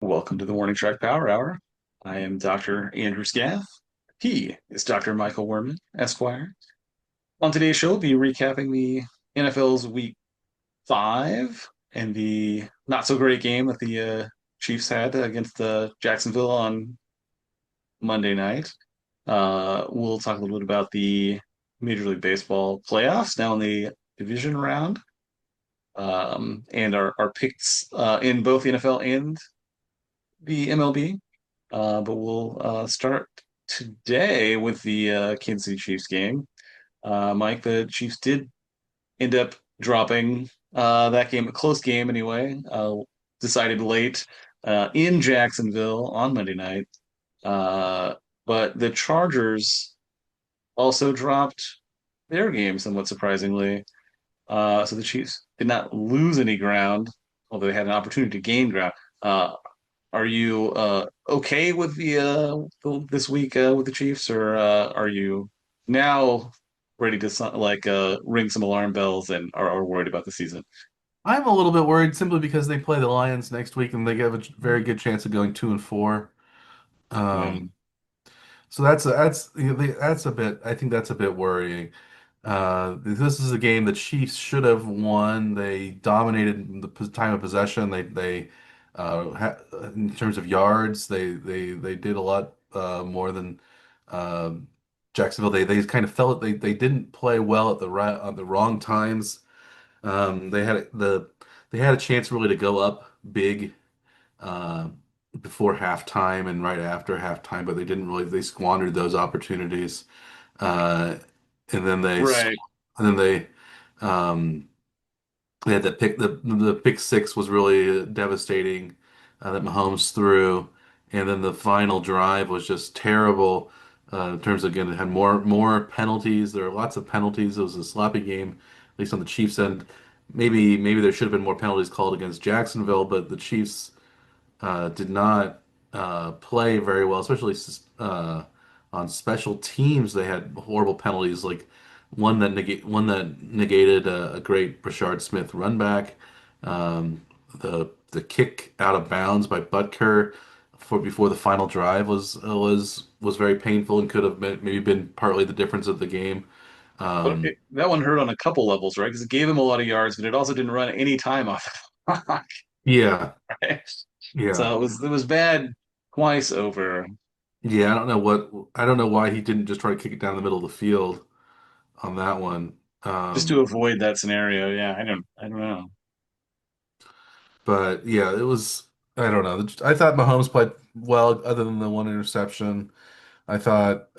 Welcome to the Morning Track Power Hour. I am Dr. Andrew Scaff. He is Dr. Michael Werman, Esquire. On today's show, we'll be recapping the NFL's Week 5 and the not so great game that the Chiefs had against Jacksonville on Monday night. We'll talk a little bit about the Major League Baseball playoffs now in the division round, and our picks in both the NFL and the MLB. But we'll start today with the Kansas City Chiefs game. Mike, the Chiefs did end up dropping that game, a close game anyway, decided late in Jacksonville on Monday night. Uh, but the Chargers also dropped their game somewhat surprisingly. So the Chiefs did not lose any ground, although they had an opportunity to gain ground. Uh, are you okay with this week with the Chiefs, or are you now ready to ring some alarm bells and are worried about the season? I'm a little bit worried simply because they play the Lions next week and they have a very good chance of going 2-4. Yeah. Um, so that's you know, that's a bit. I think that's a bit worrying. This is a game the Chiefs should have won. They dominated the time of possession. They in terms of yards, they did a lot more than um Jacksonville. They kind of felt they didn't play well at the wrong times. They had they had a chance really to go up big uh, before halftime and right after halftime, but they didn't really. They squandered those opportunities, uh, and then Right. and then um, they had that pick. The pick six was really devastating that Mahomes threw, and then the final drive was just terrible. In terms of, again, it had more penalties. There were lots of penalties. It was a sloppy game, at least on the Chiefs end. Maybe there should have been more penalties called against Jacksonville, but the Chiefs did not play very well, especially on special teams. They had horrible penalties, like one that negated a great Brashard Smith run back. The kick out of bounds by Butker for before the final drive was very painful and could have maybe been partly the difference of the game. But Um, that one hurt on a couple levels, right? Because it gave him a lot of yards, but it also didn't run any time off the clock, yeah, right? yeah, So it was bad twice over, yeah. I don't know why he didn't just try to kick it down the middle of the field on that one. just to Um, avoid that scenario. Yeah, I don't know. but yeah, it was. I don't know. I thought Mahomes played well, other than the one interception. I thought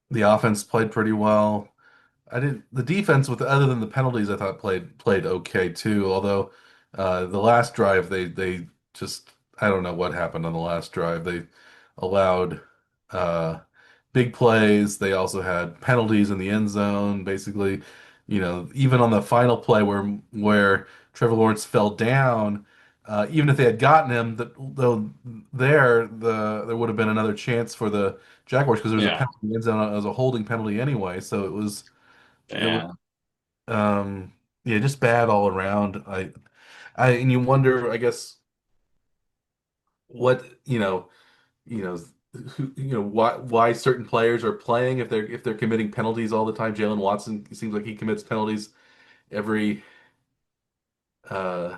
the offense played pretty well. I didn't. The defense, with other than the penalties, I thought played okay too. Although the last drive, they just I don't know what happened on the last drive. They allowed uh, big plays. They also had penalties in the end zone. Basically, even on the final play where Trevor Lawrence fell down, even if they had gotten him, though there would have been another chance for the Jaguars because there was a Yeah, penalty in the end zone. It was a holding penalty anyway, so it was yeah, yeah, just bad all around. And you wonder, I guess, what you know why certain players are playing if they're committing penalties all the time. Jalen Watson seems like he commits penalties every uh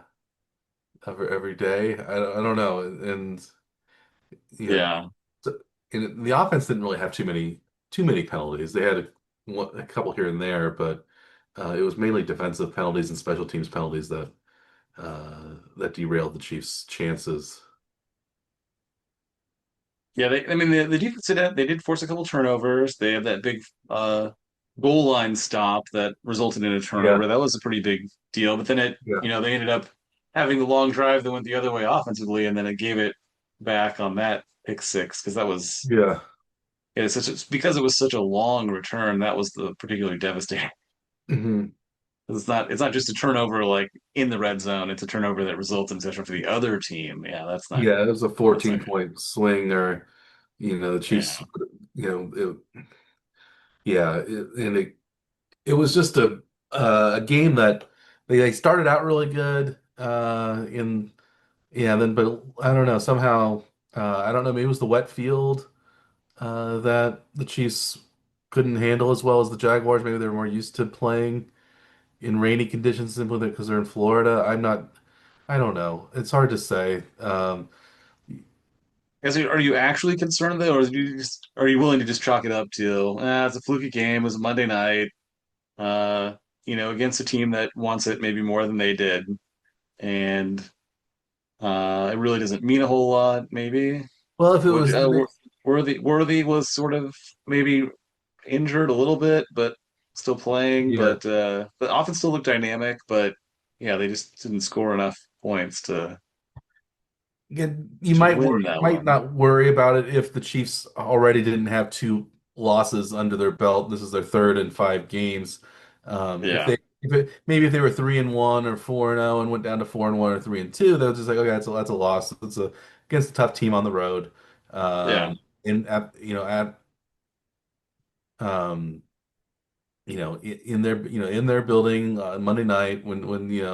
every day. I don't know, and you know yeah. so- and the offense didn't really have too many penalties. They had a couple here and there, but it was mainly defensive penalties and special teams penalties that derailed the Chiefs' chances. Yeah, I mean, the defense they did force a couple turnovers. They had that big uh, goal line stop that resulted in a Yeah, turnover. That was a pretty big deal. But then yeah, they ended up having the long drive that went the other way offensively, and then it gave it back on that pick six because that was yeah. because it was such a long return. That was the particularly devastating. hmm It's not just a turnover like in the red zone. It's a turnover that results in possession for the other team. Yeah, Yeah, it was a that's not 14 good. point swing, or the Yeah. Chiefs, yeah, it was just a game that they started out really good in yeah, then but I don't know. Somehow, I don't know. Maybe it was the wet field that the Chiefs couldn't handle as well as the Jaguars. Maybe they're more used to playing in rainy conditions simply because they're in Florida. I'm not. I don't know. It's hard to say. Are you actually concerned though, or are you willing to just chalk it up to it's a fluky game, it was a Monday night, uh, against a team that wants it maybe more than they did, and it really doesn't mean a whole lot, maybe. Well, if it What was, Worthy was sort of maybe injured a little bit, but still playing. yeah. But the offense still looked dynamic. But yeah, they just didn't score enough points You to might win worry, that might one. not worry about it if the Chiefs already didn't have two losses under their belt. This is their third in 5 games. If Yeah, they maybe if they were 3-1 or 4-0 and went down to 4-1 or 3-2, they'll just like, okay, that's a loss. It's a against a tough team on the road. yeah, In at um in their in their building Monday night when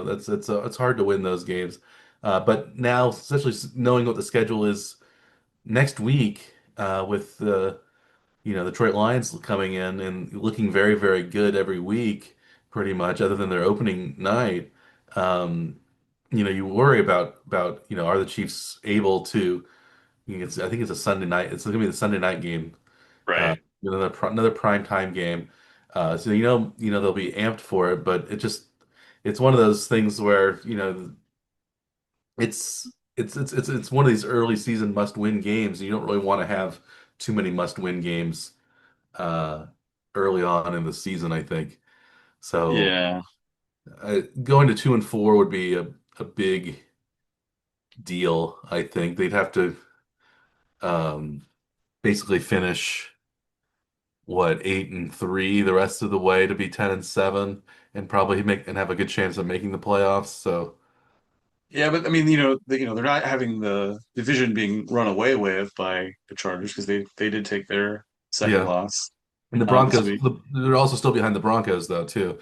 that's it's hard to win those games. But now, especially knowing what the schedule is next week with the the Detroit Lions coming in and looking very, very good every week, pretty much, other than their opening night. Um, you worry about are the Chiefs able to? I think it's a Sunday night. It's going to be the Sunday night game, uh, right. another prime time game. So they'll be amped for it, but it's one of those things where it's one of these early season must win games. You don't really want to have too many must win games uh, early on in the season, I think. So Yeah, going to 2-4 would be a big deal, I think. They'd have to um, basically finish what 8-3 the rest of the way to be 10-7 and probably make and have a good chance of making the playoffs. So yeah, but I mean, they're not having the division being run away with by the Chargers because they did take their second yeah. loss And the this Broncos, week. they're also still behind the Broncos though too,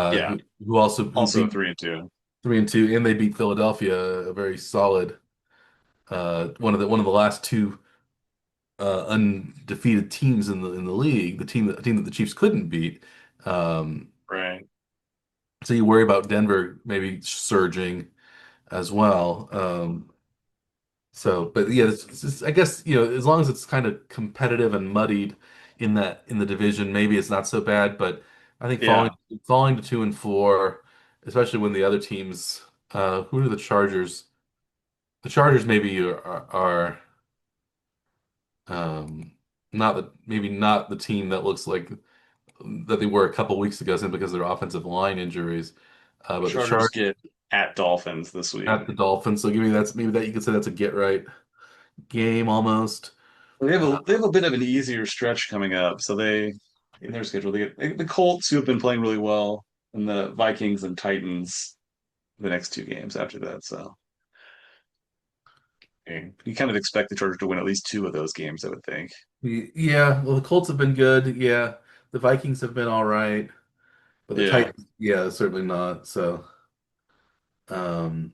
Yeah, who also who also beat 3-2. 3-2, and they beat Philadelphia, a very solid one of the last two undefeated teams in the league, the team that the Chiefs couldn't beat. Um, Right. so you worry about Denver maybe surging as well. But yeah, I guess as long as it's kind of competitive and muddied in the division, maybe it's not so bad. But I think falling Yeah. falling to 2-4, especially when the other teams, who are the Chargers? The Chargers maybe are not maybe not the team that looks like that they were a couple weeks ago simply because of their offensive line injuries. But the Chargers Chargers get at Dolphins this week. at the Dolphins, so give me that's maybe that you could say that's a get right game almost. They have a bit of an easier stretch coming up. So they in their schedule they get the Colts, who have been playing really well, and the Vikings and Titans the next two games after that. So you kind of expect the Chargers to win at least two of those games, I would think. Yeah, well, the Colts have been good. Yeah, the Vikings have been all right, but the Yeah, Titans, yeah, certainly not. So, um,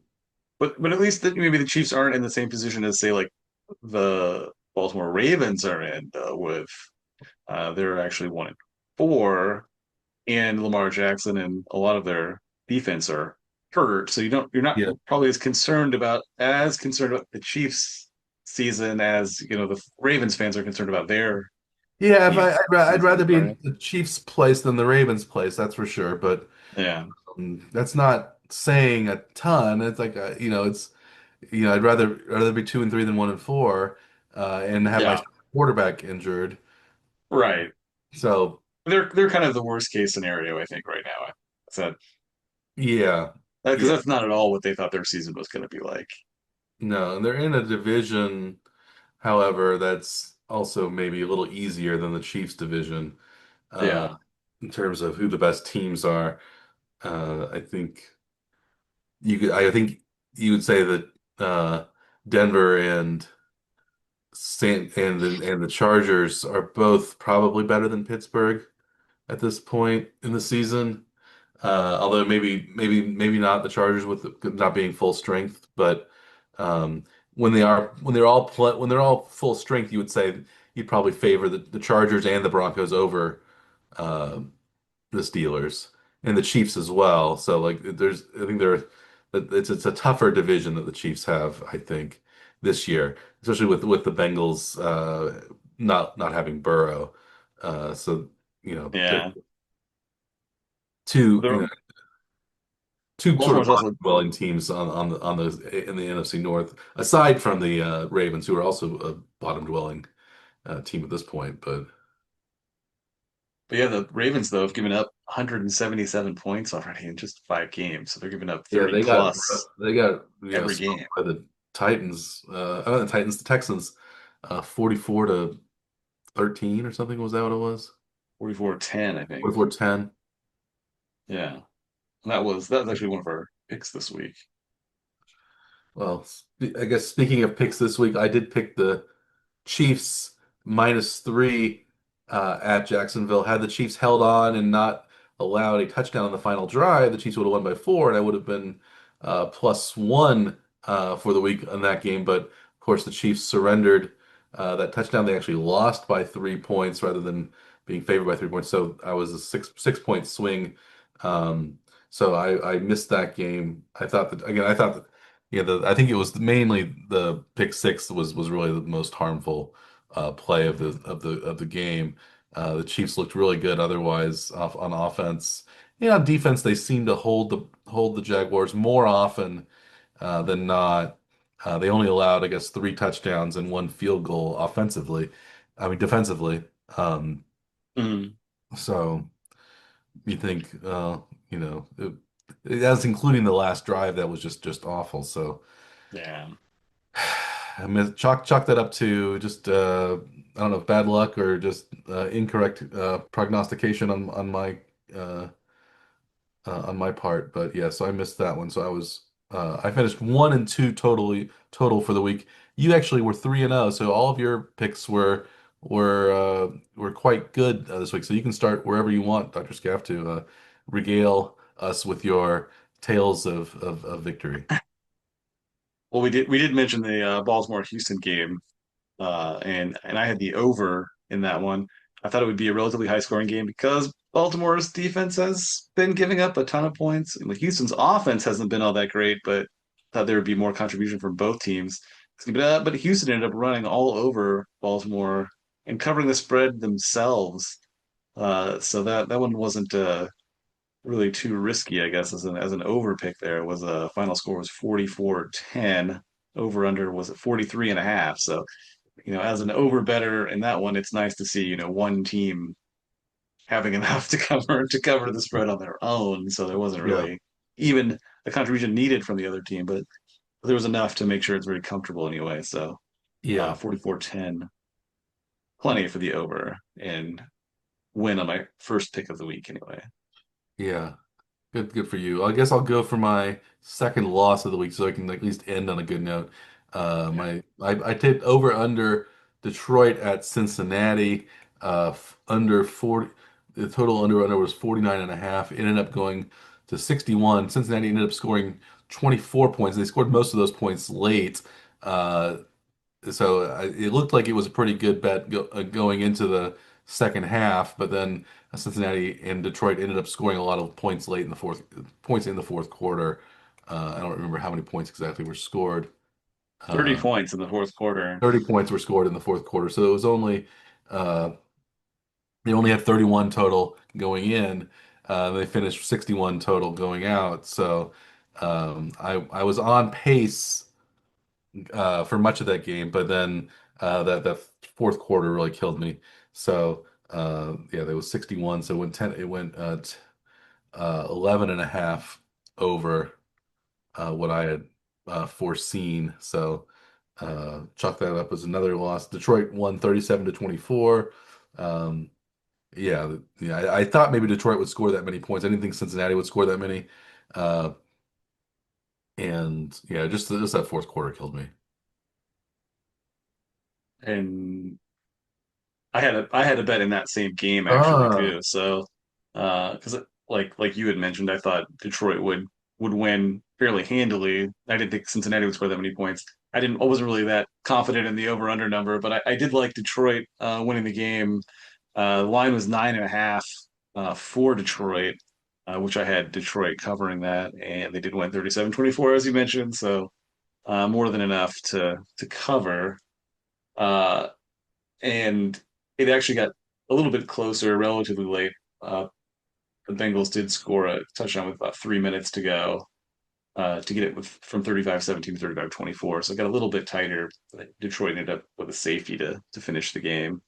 but at least maybe the Chiefs aren't in the same position as say like the Baltimore Ravens are in with they're actually 1-4, and Lamar Jackson and a lot of their defense are hurt. So you're not yeah, probably as concerned about the Chiefs season as the Ravens fans are concerned about their yeah. If team's I'd rather season, be right? in the Chiefs' place than the Ravens' place, that's for sure. But Yeah, that's not saying a ton. It's like it's I'd rather be 2-3 than 1-4, and have my yeah, quarterback injured. right. So They're kind of the worst case scenario, I think, right now. So yeah, because yeah. that's not at all what they thought their season was going to be like. No, and they're in a division, however, that's also maybe a little easier than the Chiefs division, uh, Yeah, in terms of who the best teams are. I think I think you would say that Denver and the Chargers are both probably better than Pittsburgh at this point in the season. Although maybe not the Chargers with not being full strength, but Um, when they're all full strength, you would say you'd probably favor the Chargers and the Broncos over uh, the Steelers and the Chiefs as well. So like I think it's a tougher division that the Chiefs have, I think, this year, especially with the Bengals not having Burrow. So they're Yeah. two The two sort of Baltimore's bottom also dwelling teams on the in the NFC North, aside from the Ravens, who are also a bottom dwelling team at this point. But But yeah, the Ravens though have given up 177 points already in just 5 games. So they're giving up yeah, 30 plus they got every smoked game. by the Titans. The Titans, the Texans, 44 to 13 or something. Was that what it was? 44-10, I think. 44-10. Yeah. And that was actually one of our picks this week. Well, I guess speaking of picks this week, I did pick the Chiefs -3 at Jacksonville. Had the Chiefs held on and not allowed a touchdown on the final drive, the Chiefs would have won by 4, and I would have been +1 for the week in that game. But of course, the Chiefs surrendered that touchdown. They actually lost by 3 points rather than being favored by 3 points. So I was a six point swing. Um, so I missed that game. I thought that I think it was mainly the pick six was really the most harmful play of the game. The Chiefs looked really good otherwise on offense. On defense they seem to hold the Jaguars more often than not. They only allowed, I guess, 3 touchdowns and 1 field goal offensively. I mean defensively. Um, Mm, so you think that's including the last drive that was just awful. So. yeah. I mean, chalk that up to just I don't know, bad luck or just incorrect prognostication uh, on my part. But yeah, so I missed that one. So I finished 1-2 total for the week. You actually were 3-0, so all of your picks were quite good this week. So you can start wherever you want, Dr. Scaff, to regale us with your tales of victory. Well, we did mention the Baltimore Houston game, and I had the over in that one. I thought it would be a relatively high scoring game because Baltimore's defense has been giving up a ton of points. And Houston's offense hasn't been all that great, but thought there would be more contribution from both teams. But Houston ended up running all over Baltimore and covering the spread themselves. So that one wasn't really too risky, I guess, as an over pick there. It was a final score was 44-10. Over under was at 43 and a half. So, as an over better in that one, it's nice to see, one team having enough to cover the spread on their own. So there wasn't Yeah. really even a contribution needed from the other team, but there was enough to make sure it's very comfortable anyway. So Yeah. 44-10, plenty for the over and win on my first pick of the week anyway. Yeah. Good for you. I guess I'll go for my second loss of the week so I can at least end on a good note. Yeah. I did over under Detroit at Cincinnati, under 40. The total under was 49 and a half. It ended up going to 61. Cincinnati ended up scoring 24 points. They scored most of those points late. Uh, it looked like it was a pretty good bet going into the second half, but then Cincinnati and Detroit ended up scoring a lot of points in the fourth quarter. I don't remember how many points exactly were scored. 30 Uh, points in the fourth quarter. 30 points were scored in the fourth quarter, so it was uh, they only had 31 total going in. They finished 61 total going out. So I was on pace for much of that game, but then that fourth quarter really killed me. So yeah, there was 61, so it went 11 and a half over what I had foreseen. So chalk that up as another loss. Detroit won 37-24. Um, yeah, I thought maybe Detroit would score that many points. I didn't think Cincinnati would score that many. Uh, and yeah, just that fourth quarter killed me. And I had a bet in that same game actually Ah, too. So because like you had mentioned, I thought Detroit would would win fairly handily. I didn't think Cincinnati would score that many points. I wasn't really that confident in the over under number, but I did like Detroit winning the game. The line was 9.5 for Detroit, which I had Detroit covering that, and they did win 37-24, as you mentioned. So more than enough to cover. Uh, and it actually got a little bit closer relatively late. Uh, the Bengals did score a touchdown with about 3 minutes to go to get it from 35-17 to 35-24. So it got a little bit tighter. Detroit ended up with a safety to finish the game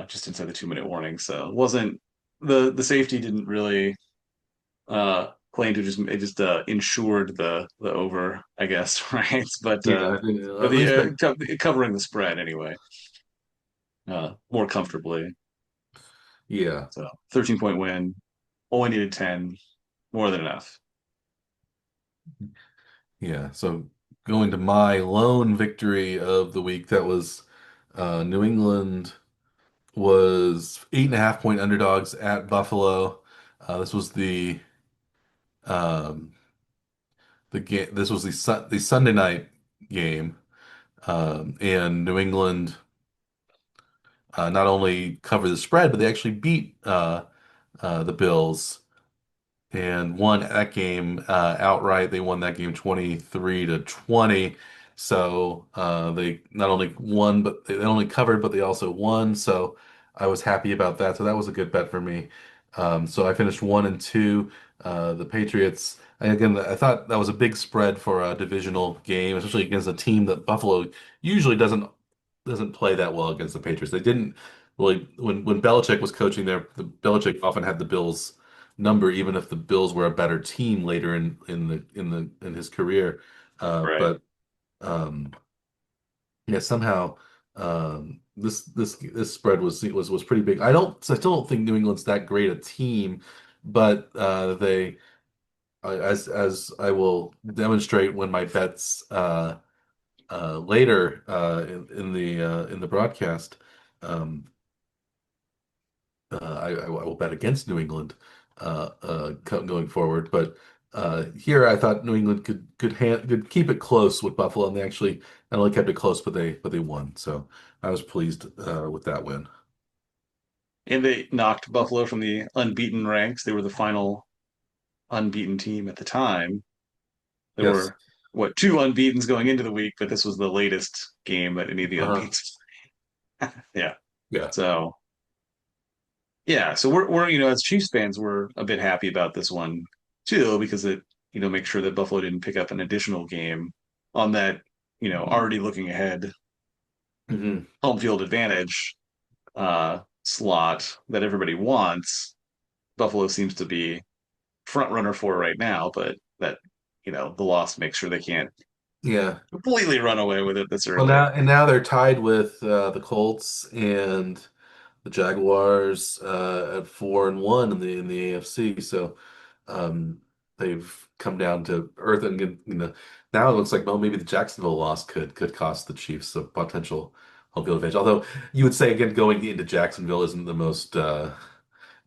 just inside the 2 minute warning. So it wasn't the safety didn't really claim to just it just insured the over, I guess, right? Yeah, I think But at least the that. covering the spread anyway, more comfortably. Yeah, So 13-point win, only needed 10, more than enough. yeah. So going to my lone victory of the week, that was New England was 8.5 point underdogs at Buffalo. This was um, the game. This was the Sunday night game, and New England not only covered the spread, but they actually beat the Bills and won that game outright. They won that game 23-20. So they not only won, but they only covered, but they also won. So I was happy about that. So that was a good bet for me. So I finished 1-2. The Patriots. And again, I thought that was a big spread for a divisional game, especially against a team that Buffalo usually doesn't play that well against the Patriots. They didn't really when Belichick was coaching there. The Belichick often had the Bills number, even if the Bills were a better team later in his career. Right. But yeah, somehow this spread was pretty big. I still don't think New England's that great a team, but as I will demonstrate when my bets later in the broadcast. Um, I will bet against New England going forward. But here, I thought New England could keep it close with Buffalo, and they actually not only kept it close, but they won. So I was pleased with that win. And they knocked Buffalo from the unbeaten ranks. They were the final unbeaten team at the time. There Yes. were two unbeatens going into the week, but this was the latest game that any of the Uh-huh. unbeatens. Yeah. Yeah. So yeah, so we're as Chiefs fans, we're a bit happy about this one too because it makes sure that Buffalo didn't pick up an additional game on that already looking ahead Hmm. home field advantage slot that everybody wants. Buffalo seems to be front runner for right now, but that the loss makes sure they can't Yeah. completely run away with it this Well, early. now they're tied with the Colts and the Jaguars at 4-1 in the AFC. So um, they've come down to earth, and now it looks like, well, maybe the Jacksonville loss could cost the Chiefs a potential home field advantage. Although you would say again, going into Jacksonville isn't the most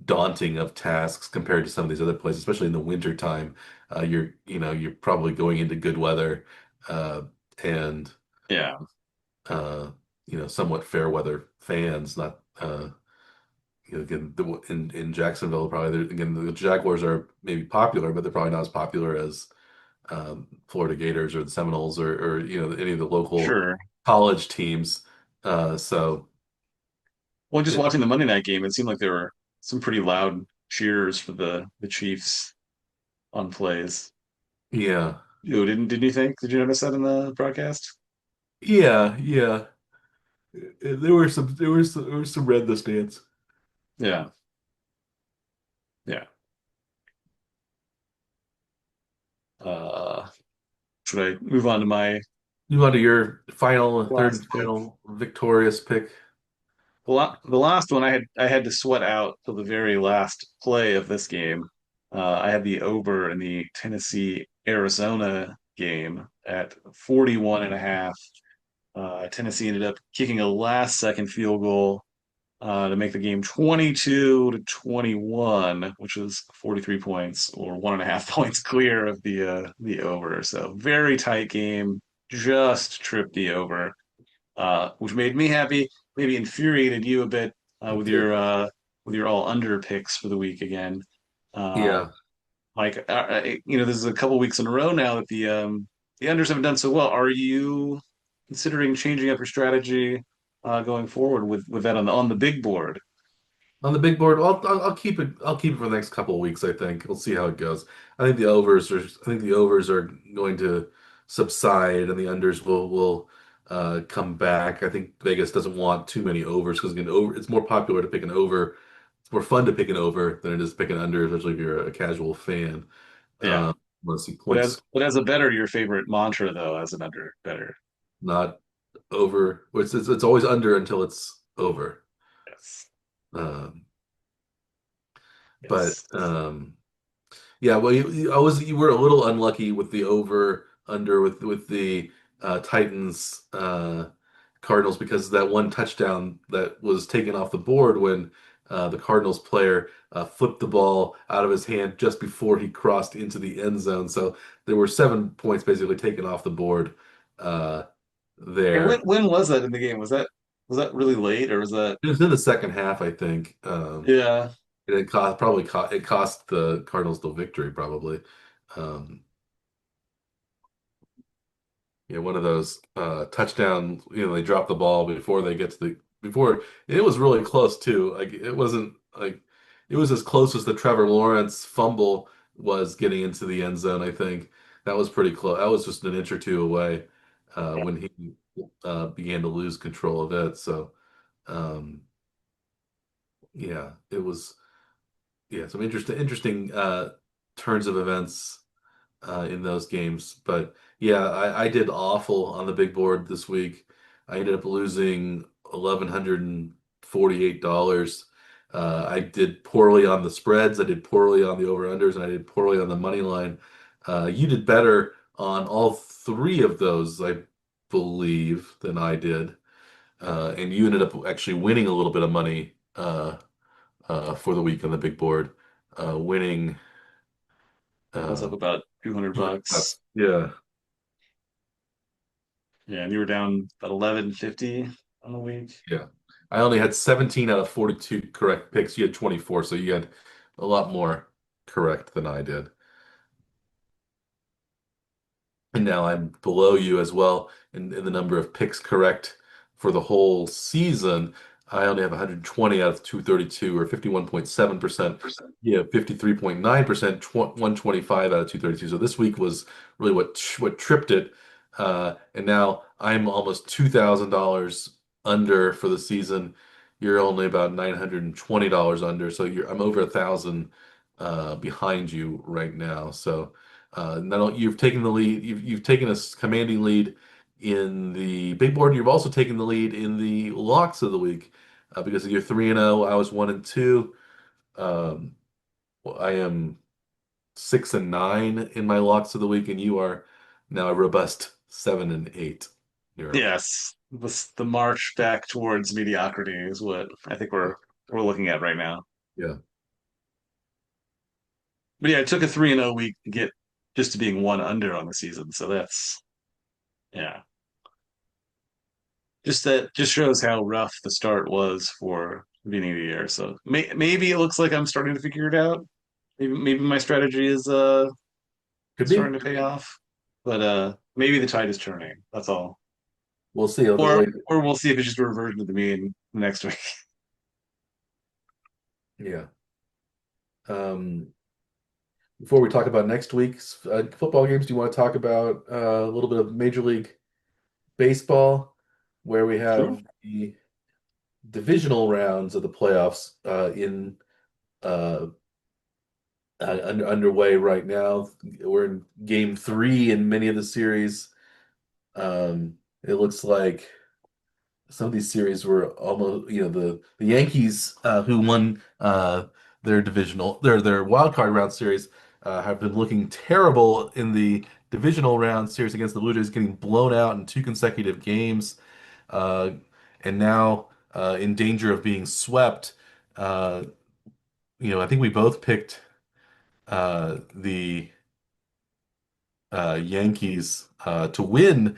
daunting of tasks compared to some of these other places, especially in the winter time. You're probably going into good weather uh, and Yeah, uh, somewhat fair weather fans, not again in Jacksonville probably again the Jaguars are maybe popular, but they're probably not as popular as Florida Gators or the Seminoles or any of the local sure. college teams. So Well, just it, watching the Monday night game, it seemed like there were some pretty loud cheers for the Chiefs on plays. yeah, Didn't you think? Did you notice that in the broadcast? yeah. There was some red in the stands. Yeah, yeah. Uh, should I move on to my You want to your final third last and pick? final victorious pick? The last one I had to sweat out till the very last play of this game. I had the over in the Tennessee Arizona game at 41 and a half. Tennessee ended up kicking a last second field goal to make the game 22-21, which was 43 points or 1.5 points clear of the over. So very tight game, just tripped the over, which made me happy, maybe infuriated you a bit uh, It with did. your uh, with your all under picks for the week again. Uh, Yeah. this is a couple weeks in a row now that the unders haven't done so well. Are you considering changing up your strategy going forward with that on the big board? On the big board, I'll keep it. I'll keep it for the next couple of weeks. I think we'll see how it goes. I think the overs are going to subside, and the unders will come back. I think Vegas doesn't want too many overs because again, over it's more popular to pick an over. It's more fun to pick an over than it is to pick an under, especially if you're a casual fan. Yeah. Want to see But as points, but as a better, your favorite mantra though, as an under better. not over. It's always under until it's over. Yes. Um, but Yes. Yeah, well, you were a little unlucky with the over under with the Titans Cardinals because that one touchdown that was taken off the board when the Cardinals player flipped the ball out of his hand just before he crossed into the end zone. So there were 7 points basically taken off the board uh, And when there. when was that in the game? Was that really late or was that? It was in the second half, I think. Yeah. It cost the Cardinals the victory probably. Um, Yeah, one of those touchdown, they drop the ball before they get to the before it was really close too. Like it wasn't like it was as close as the Trevor Lawrence fumble was getting into the end zone, I think. That was pretty close. That was just an inch or two away when he began to lose control of it. So um yeah, it was some interesting turns of events in those games. But yeah, I did awful on the big board this week. I ended up losing $1,148. I did poorly on the spreads. I did poorly on the over-unders, and I did poorly on the money line. You did better on all three of those, I believe, than I did. And you ended up actually winning a little bit of money for the week on the big board, winning I was up uh, about 200 bucks. bucks. Yeah. Yeah, and you were down about 1150 on the week. Yeah. I only had 17 out of 42 correct picks. You had 24, so you had a lot more correct than I did. And now I'm below you as well in the number of picks correct for the whole season. I only have 120 out of 232 or 51.7%. Yeah, 53.9%, 125 out of 232. So this week was really what tripped it. And now I'm almost $2,000 under for the season. You're only about $920 under. So I'm over 1,000 behind you right now. So you've taken the lead, you've taken a commanding lead in the big board. You've also taken the lead in the locks of the week because you're 3-0. I was 1-2. Um, I am 6-9 in my locks of the week, and you are now a robust 7-8. You're Yes, the march back towards mediocrity is what I think we're looking at right now. yeah. But yeah, it took a 3-0 week to get just to being one under on the season. So that's yeah. Just shows how rough the start was for the beginning of the year. So maybe it looks like I'm starting to figure it out. Maybe my strategy is Could be. starting to pay off. But maybe the tide is turning. That's all. We'll see. I'll just Or wait. or we'll see if it's just a reversion to the mean next week. Yeah. Before we talk about next week's football games, do you want to talk about a little bit of Major League Baseball, where we Sure. have the divisional rounds of the playoffs in uh, underway right now. We're in game three in many of the series. It looks like some of these series were almost, the Yankees who won their wild card round series have been looking terrible in the divisional round series against the Blue Jays, getting blown out in two consecutive games. Uh, and now in danger of being swept. Uh, I think we both picked the Yankees to win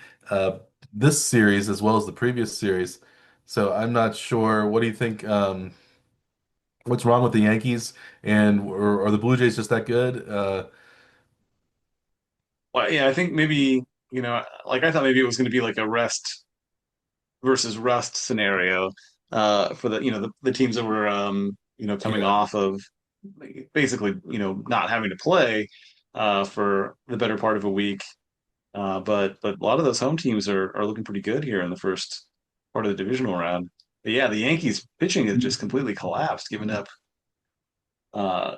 this series as well as the previous series. So I'm not sure. What do you think? What's wrong with the Yankees? And are the Blue Jays just that good? Well, yeah, I think maybe, like I thought maybe it was going to be like a rest versus rust scenario for the teams that were coming Yeah, off of basically not having to play for the better part of a week. But a lot of those home teams are looking pretty good here in the first part of the divisional round. But yeah, the Yankees pitching has just completely collapsed, giving up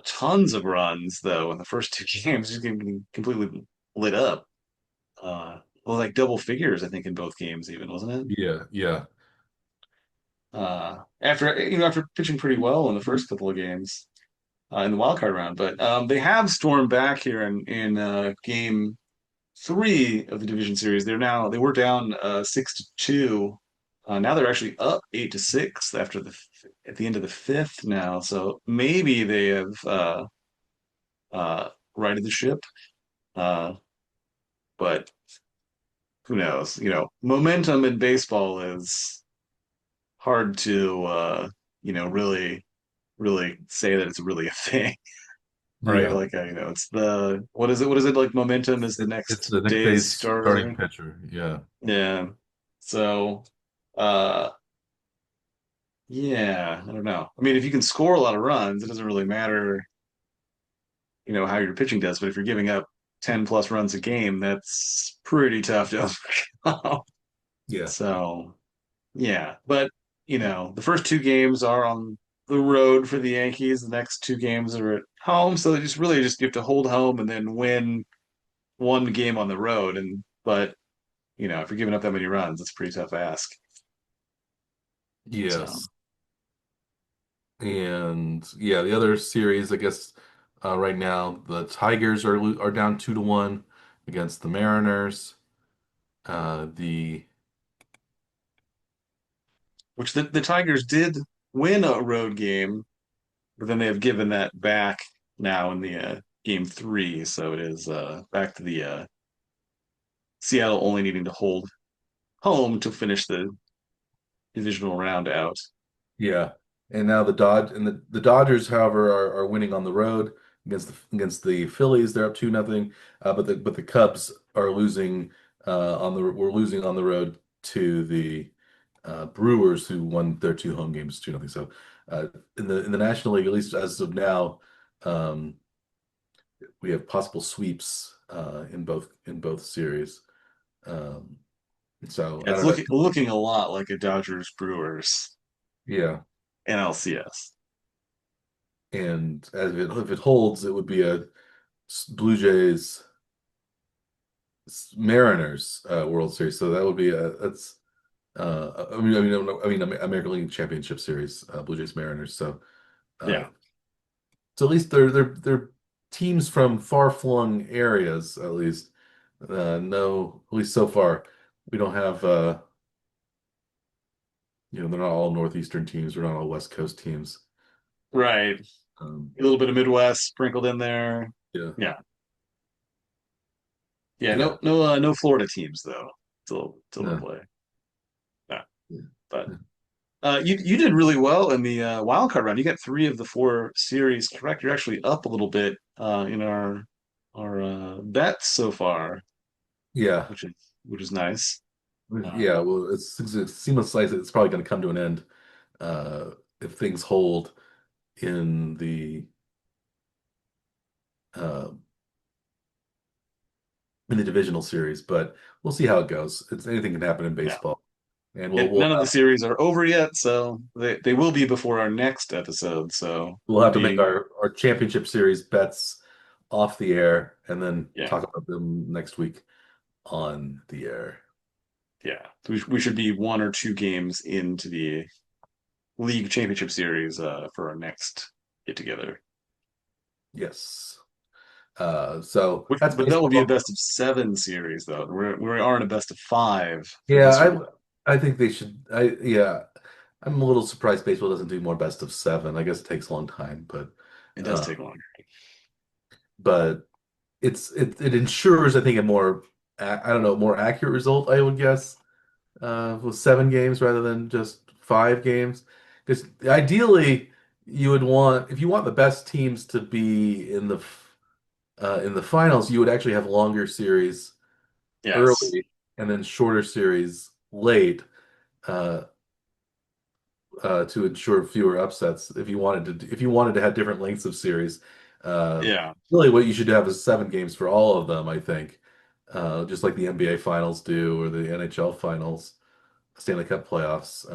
tons of runs though in the first two games, just getting completely lit up. Well, like double figures, I think, in both games, even wasn't it? yeah, yeah, After pitching pretty well in the first couple of games in the wild card round, but they have stormed back here in game three of the division series. They were down 6-2. Now they're actually up 8-6 at the end of the fifth now. So maybe they have righted the ship. Uh, but who knows? Momentum in baseball is hard to really say that it's really a thing, right? yeah. Like it's the what is it? What is it like? Momentum is the It's next the next day's day's starting starter. pitcher. Yeah, Yeah. So, uh, yeah, I don't know. I mean, if you can score a lot of runs, it doesn't really matter, how your pitching does. But if you're giving up 10 plus runs a game, that's pretty tough to overcome. yeah, So, yeah. But, the first two games are on the road for the Yankees. The next two games are at home. So just you have to hold home and then win one game on the road. But, if you're giving up that many runs, it's a pretty tough ask. So, yes. And yeah, the other series, I guess, right now the Tigers are down 2-1 against the Mariners. The which the Tigers did win a road game, but then they have given that back now in the game three. So it is back to the Seattle only needing to hold home to finish the divisional round out. Yeah, and now the Dodgers, however, are winning on the road against the Phillies. They're up 2-0, but the Cubs are losing we're losing on the road to the Brewers, who won their two home games 2-0. So in the National League, at least as of now, um, we have possible sweeps in both series. Um, so Yeah, I it's don't know. looking a lot like a Dodgers Brewers Yeah, NLCS. and if it holds, it would be a Blue Jays Mariners World Series. So that would be a that's American League Championship Series, Blue Jays Mariners. Uh, Yeah, so at least they're teams from far-flung areas. At least no, at least so far we don't have they're not all Northeastern teams. They're not all West Coast teams. right. Um, A little bit of Midwest sprinkled in there. yeah, Yeah, yeah. yeah, No Florida teams though. Till to no, play. Yeah, yeah, but yeah. you did really well in the wild card round. You got three of the four series correct. You're actually up a little bit in our bets so far, Yeah. which is which is nice. Yeah, Um, well, it seems like it's probably going to come to an end uh, if things hold in uh, the divisional series. But we'll see how it goes. Anything can happen in yeah, baseball, and we'll yeah. we'll None of the have series are over yet, so they will be before our next episode. So we'll it'll have to make be our championship series bets off the air, and then yeah, talk about them next week on the air. yeah. We should be one or two games into the league championship series for our next get together. Yes. So that's But that will be a baseball. best of seven series, though. We aren't a best of five for Yeah, this round. I think they should. Yeah. I'm a little surprised baseball doesn't do more best of seven. I guess it takes a long time, It does uh, take longer. but it ensures I think a more I don't know more accurate result I would guess with 7 games rather than just 5 games. Because ideally, you would want if you want the best teams to be in the finals, you would actually have longer series Yes. early and then shorter series late uh, to ensure fewer upsets. If you wanted to have different lengths of series, Yeah. really what you should have is 7 games for all of them. I think, just like the NBA finals do or the NHL finals. Stanley Cup playoffs.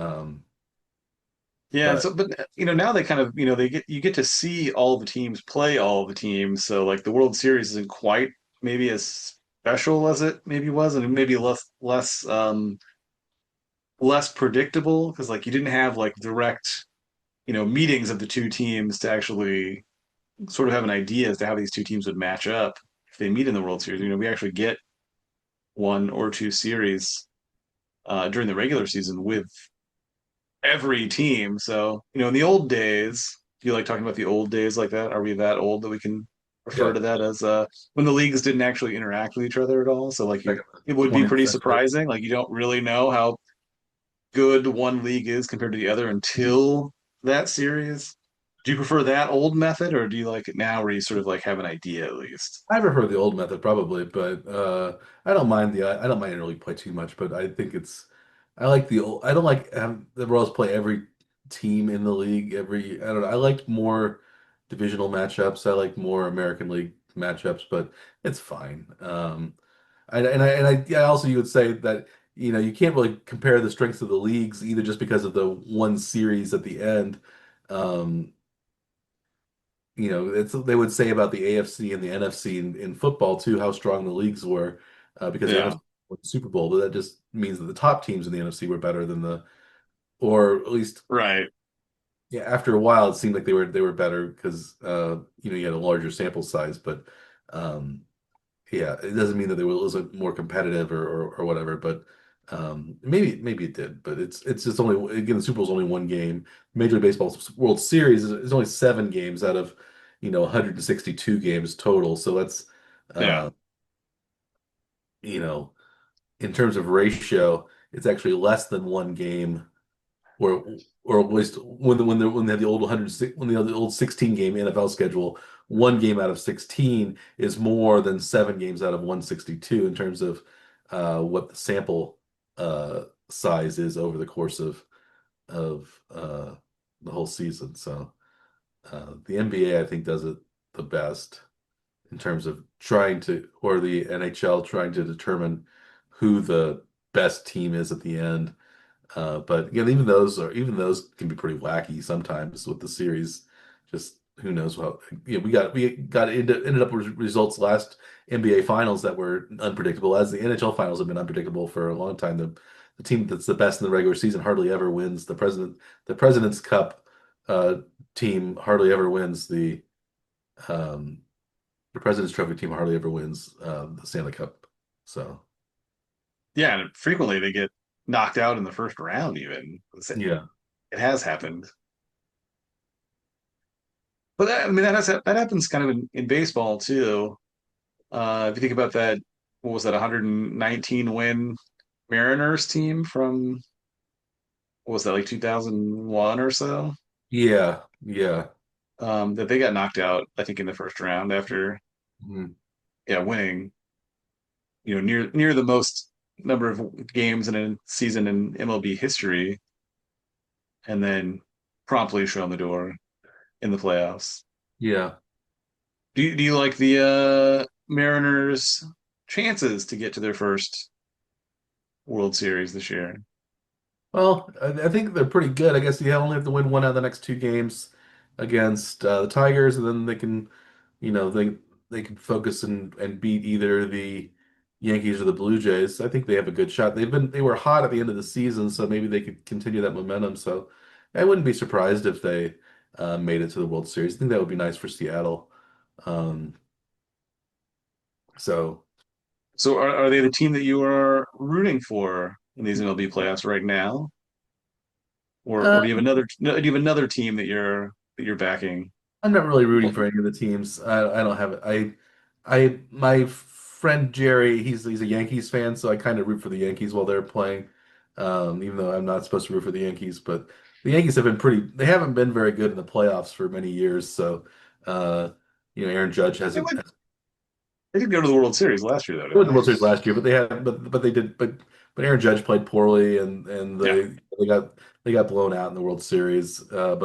Yeah, But so but now they kind of, they get you get to see all the teams play all the teams. So like the World Series isn't quite maybe as special as it maybe was, and maybe less predictable because like you didn't have like direct, meetings of the two teams to actually sort of have an idea as to how these two teams would match up if they meet in the World Series. We actually get one or two series during the regular season with every team. So, in the old days, do you like talking about the old days like that? Are we that old that we can refer yeah, to that as when the leagues didn't actually interact with each other at all? So like back in the it would be 20th pretty century. surprising. Like you don't really know how good one league is compared to the other until that series. Do you prefer that old method or do you like it now where you sort of like have an idea at least? I prefer the old method probably, but I don't mind early play too much, but I think I like the old I don't like the Royals play every team in the league every I don't know. I like more divisional matchups. I like more American League matchups, but it's fine. I also you would say that you can't really compare the strengths of the leagues either just because of the one series at the end. Um, it's they would say about the AFC and the NFC in football too, how strong the leagues were because the Yeah. NFC won the Super Bowl, but that just means that the top teams in the NFC were better than or at least Right. yeah, after a while it seemed like they were better because you had a larger sample size, but um, yeah, it doesn't mean that they wasn't more competitive or whatever, but maybe it did, but it's just only again the Super Bowl's only one game. Major League Baseball's World Series is only 7 games out of 162 games total. So that's Yeah. uh, you know in terms of ratio, it's actually less than one game or or at least when they had the old 106 when they had the old 16 game NFL schedule, 1 game out of 16 is more than 7 games out of 162 in terms of what the sample size is over the course of the whole season. So the NBA I think does it the best in terms of trying to, or the NHL trying to determine who the best team is at the end. But again, even those can be pretty wacky sometimes with the series. Just who knows what? We got ended up with results last NBA Finals that were unpredictable, as the NHL Finals have been unpredictable for a long time. The team that's the best in the regular season hardly ever wins. The President's Cup uh, team hardly ever wins um, the President's Trophy team hardly ever wins the Stanley Cup. So Yeah, and frequently they get knocked out in the first round even. yeah, It has happened. But I mean that happens kind of in baseball too. If you think about that, what was that 119 win Mariners team from what was that like 2001 or so? yeah, yeah. That they got knocked out, I think, in the first round after Mhm. yeah winning near the most number of games in a season in MLB history, and then promptly shown the door in the playoffs. Yeah. Do you like the Mariners' chances to get to their first World Series this year? Well, I think they're pretty good. I guess you only have to win one out of the next 2 games against the Tigers, and then they can, they can focus and beat either the Yankees or the Blue Jays. I think they have a good shot. They were hot at the end of the season, so maybe they could continue that momentum. So I wouldn't be surprised if they made it to the World Series. I think that would be nice for Seattle. Um, so So are they the team that you are rooting for in these MLB playoffs right now? or do you have another no, do you have another team that you're backing? I'm not really rooting for any of the teams. I don't have it. My friend Jerry, he's a Yankees fan, so I kind of root for the Yankees while they're playing. Even though I'm not supposed to root for the Yankees, but the Yankees have been they haven't been very good in the playoffs for many years. So, uh, Aaron Judge They hasn't went they did go to the World Series last year though, they didn't won the they? World Series last year, but they had but they did but Aaron Judge played poorly and Yeah. they got blown out in the World Series by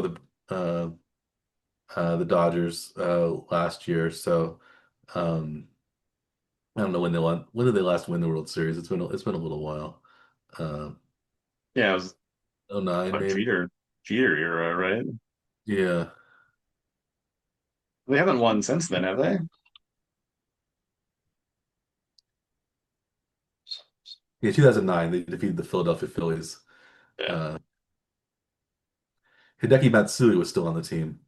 the Dodgers last year. So I don't know when did they last win the World Series? It's been a little while. Uh, Yeah, it was oh 09 like maybe. Jeter era, right? Yeah. They haven't won since then, have they? Yeah, 2009 they defeated the Philadelphia Phillies. Yeah. Uh, Hideki Matsui was still on the team.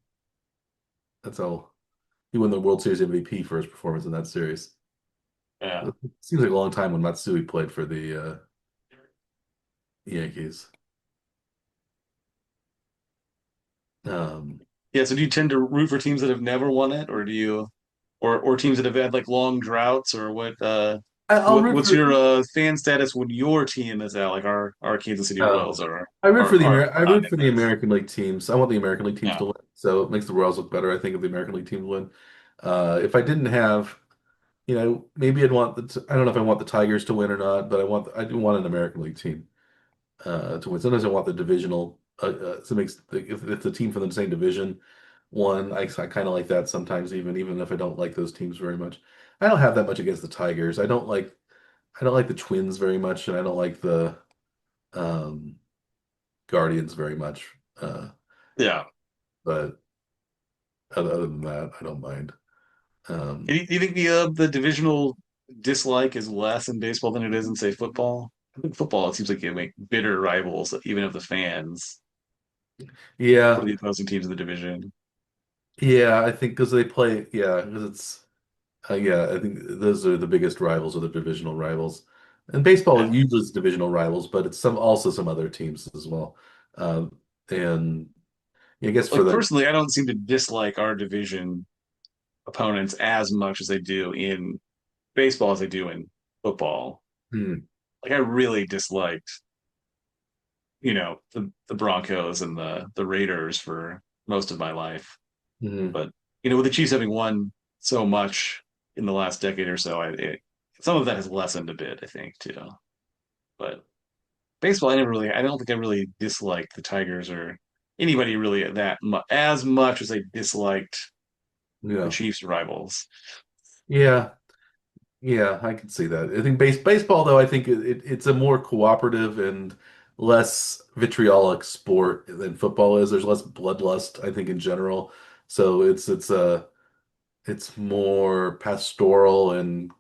That's all. He won the World Series MVP for his performance in that series. Yeah. It seems like a long time when Matsui played for the Yankees. Um, Yeah, so do you tend to root for teams that have never won it, or do you or teams that have had like long droughts, or I'll root what's for your fan status when your team is out, like our Kansas City Royals oh, I root for are I not root in for the this. American League teams. I want the American League teams Yeah. to win, so it makes the Royals look better. I think if the American League teams win, if I didn't have, maybe I'd want I don't know if I want the Tigers to win or not, but I do want an American League team to win. Sometimes I want the divisional. So it makes if the team from the same division won, I kind of like that sometimes, even if I don't like those teams very much. I don't have that much against the Tigers. I don't like the Twins very much, and I don't like the um, Guardians very much. Yeah. But other than that, I don't mind. Do Um, you think the divisional dislike is less in baseball than it is in say football? I think football it seems like you make bitter rivals even of the fans for yeah, the opposing teams in the division. yeah, I think because they play, yeah, because it's, yeah, I think those are the biggest rivals or the divisional rivals. And baseball Yeah. usually is divisional rivals, but it's some other teams as well. And I guess for Like the, personally, I don't seem to dislike our division opponents as much as they do in baseball as they do in football. hmm, Like I really disliked, the Broncos and the Raiders for most of my life. hmm, But with the Chiefs having won so much in the last decade or so, some of that has lessened a bit, I think, too. But baseball, I don't think I really disliked the Tigers or anybody really as much as I disliked the yeah, Chiefs rivals. yeah. Yeah, I can see that. I think baseball, though, I think it's a more cooperative and less vitriolic sport than football is. There's less bloodlust, I think, in general. So it's more pastoral and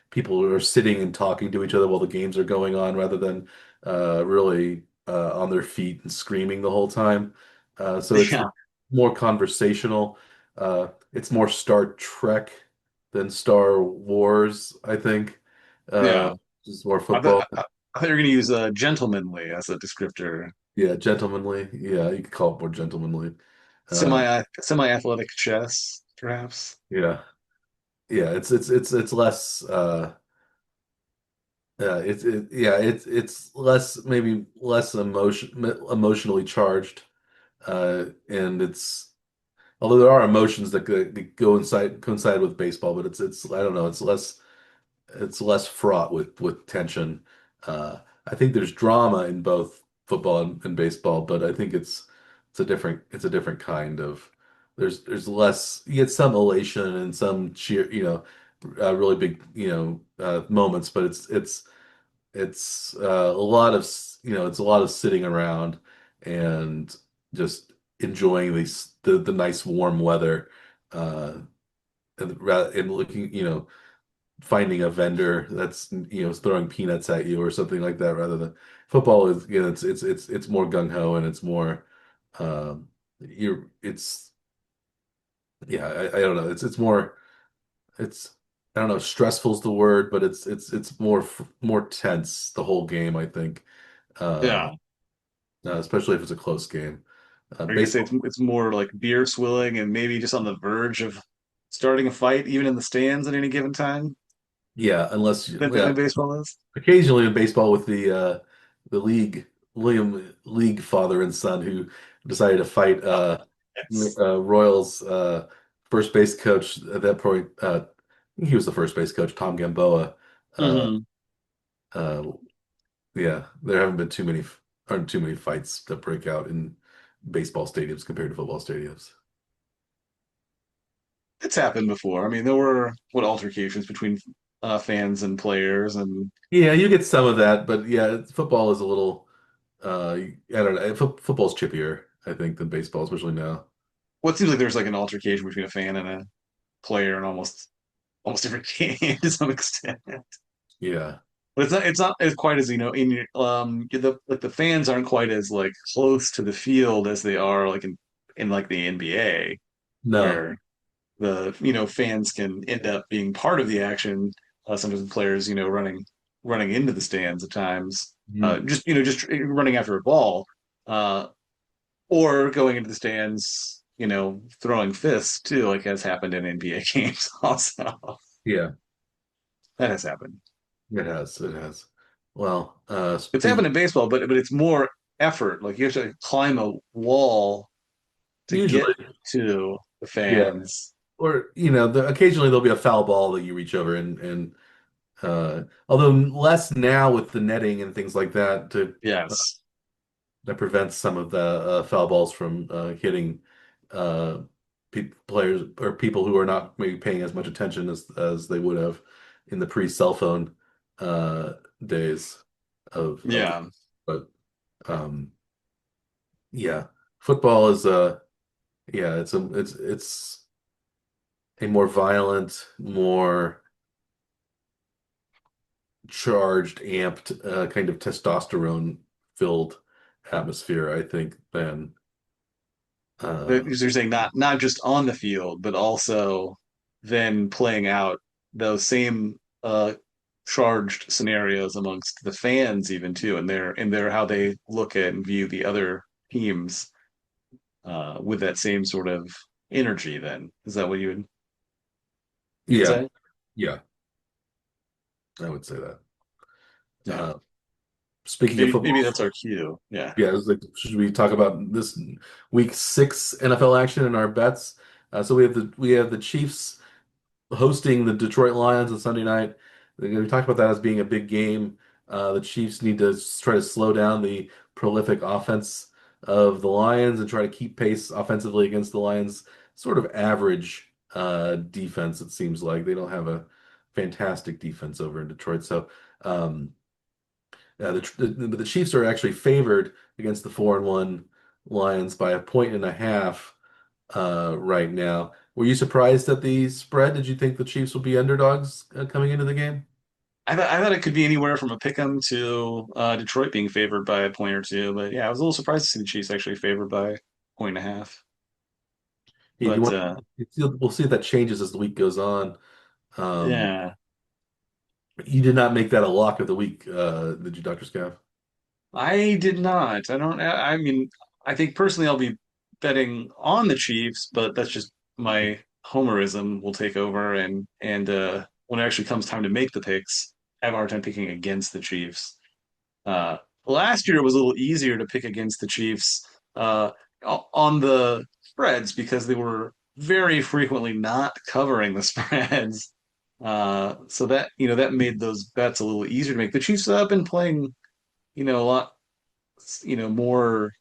people are sitting and talking to each other while the games are going on rather than really on their feet and screaming the whole time. So it's Yeah, more conversational. It's more Star Trek than Star Wars, I think. yeah. Just more I thought football. I thought you were going to use gentlemanly as a descriptor. Yeah, gentlemanly. Yeah, you could call it more gentlemanly. Uh, Semi athletic chess, perhaps. yeah. Yeah, it's less yeah, it's less maybe less emotionally charged, and it's although there are emotions that go inside coincide with baseball, but it's I don't know, it's less fraught with tension. I think there's drama in both football and baseball, but I think it's a different kind of there's less you get some elation and some cheer, really big moments, but it's a lot of it's a lot of sitting around and just enjoying the nice warm weather and looking finding a vendor that's throwing peanuts at you or something like that rather than football is it's more gung-ho and it's more you're it's yeah I don't know it's more it's I don't know stressful is the word but it's more tense the whole game I think. uh Yeah. especially if it's a close game. Or you could say Baseball, it's more like beer swilling and maybe just on the verge of starting a fight, even in the stands at any given time, yeah, than yeah, baseball is. occasionally in baseball with the league league father and son who decided to fight Yes. Royals first base coach at that point. I think he was the first base coach, Tom Gamboa. Uh, Hmm. uh, yeah, there haven't been aren't too many fights that break out in baseball stadiums compared to football stadiums. It's happened before. I mean, there were what altercations between fans and players, and Yeah, you get some of that, but yeah, football is a little I don't know. Football's chippier, I think, than baseball, especially now. what seems like there's like an altercation between a fan and a player, and almost different game to some extent. Yeah. But it's not as quite as in the fans aren't quite as like close to the field as they are like in like the NBA No. where the fans can end up being part of the action. Sometimes the players running into the stands at times, Mhm. just running after a ball, uh, or going into the stands, throwing fists too, like has happened in NBA games. Also, Yeah, that has happened. it has. It has. Well, It's speak happened in baseball, but it's more effort. Like you have to climb a wall to usually, get to the yeah. fans. Or, occasionally there'll be a foul ball that you reach over and although less now with the netting and things like that Yes. that prevents some of the foul balls from hitting uh, players or people who are not maybe paying as much attention as they would have in the pre-cell phone uh, days of Yeah. but um, yeah, football is yeah, it's a more violent, more charged, amped, kind of testosterone filled atmosphere, I think, than uh, Because you're saying not just on the field, but also then playing out those same charged scenarios amongst the fans even too, and their how they look at and view the other teams with that same sort of energy. Then is that what you'd yeah, say? yeah, I would say that. Yeah. Uh, Speaking of Maybe football, that's our cue. Yeah. yeah, it's like, should we talk about this week six NFL action and our bets? So we have the Chiefs hosting the Detroit Lions on Sunday night. We talked about that as being a big game. The Chiefs need to try to slow down the prolific offense of the Lions and try to keep pace offensively against the Lions' sort of average defense. It seems like they don't have a fantastic defense over in Detroit. So the Chiefs are actually favored against the 4-1 Lions by a point and a half right now. Were you surprised at the spread? Did you think the Chiefs would be underdogs coming into the game? I thought it could be anywhere from a pick 'em to Detroit being favored by a point or two, but yeah, I was a little surprised to see the Chiefs actually favored by a point and a half. Hey, do you But want? We'll see if that changes as the week goes on. Um, yeah, you did not make that a lock of the week, did you, Dr. Scaff? I did not. I don't. I mean, I think personally I'll be betting on the Chiefs, but that's just my homerism will take over, and when it actually comes time to make the picks, I have a hard time picking against the Chiefs. Uh, Last year it was a little easier to pick against the Chiefs on the spreads because they were very frequently not covering the spreads. So that made those bets a little easier to make. The Chiefs have been playing, a lot, more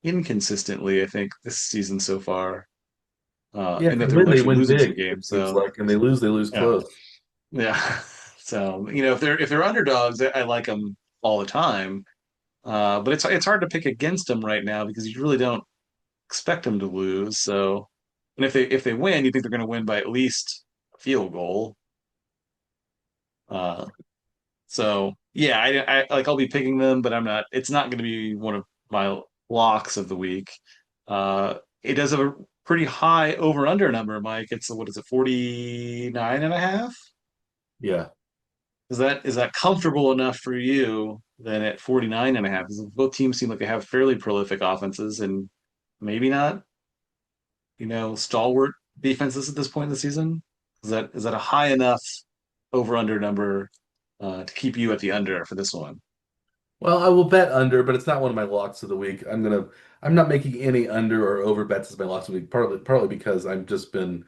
inconsistently, I think, this season so far. Yeah, if And they that they're win, they actually win losing some big, it games. seems So like, and they lose yeah, close. yeah. So if they're underdogs, I like them all the time. But it's hard to pick against them right now because you really don't expect them to lose. So, and if they win, you think they're going to win by at least a field goal. Uh, so yeah, I like I'll be picking them, but I'm not. It's not going to be one of my locks of the week. It does have a pretty high over under number, Mike. It's what is it, 49 and a half? Yeah. Is that comfortable enough for you? then at 49.5. Both teams seem like they have fairly prolific offenses and maybe not, stalwart defenses at this point in the season. Is that a high enough over under number to keep you at the under for this one? Well, I will bet under, but it's not one of my locks of the week. I'm not making any under or over bets as my locks of the week, partly because I've just been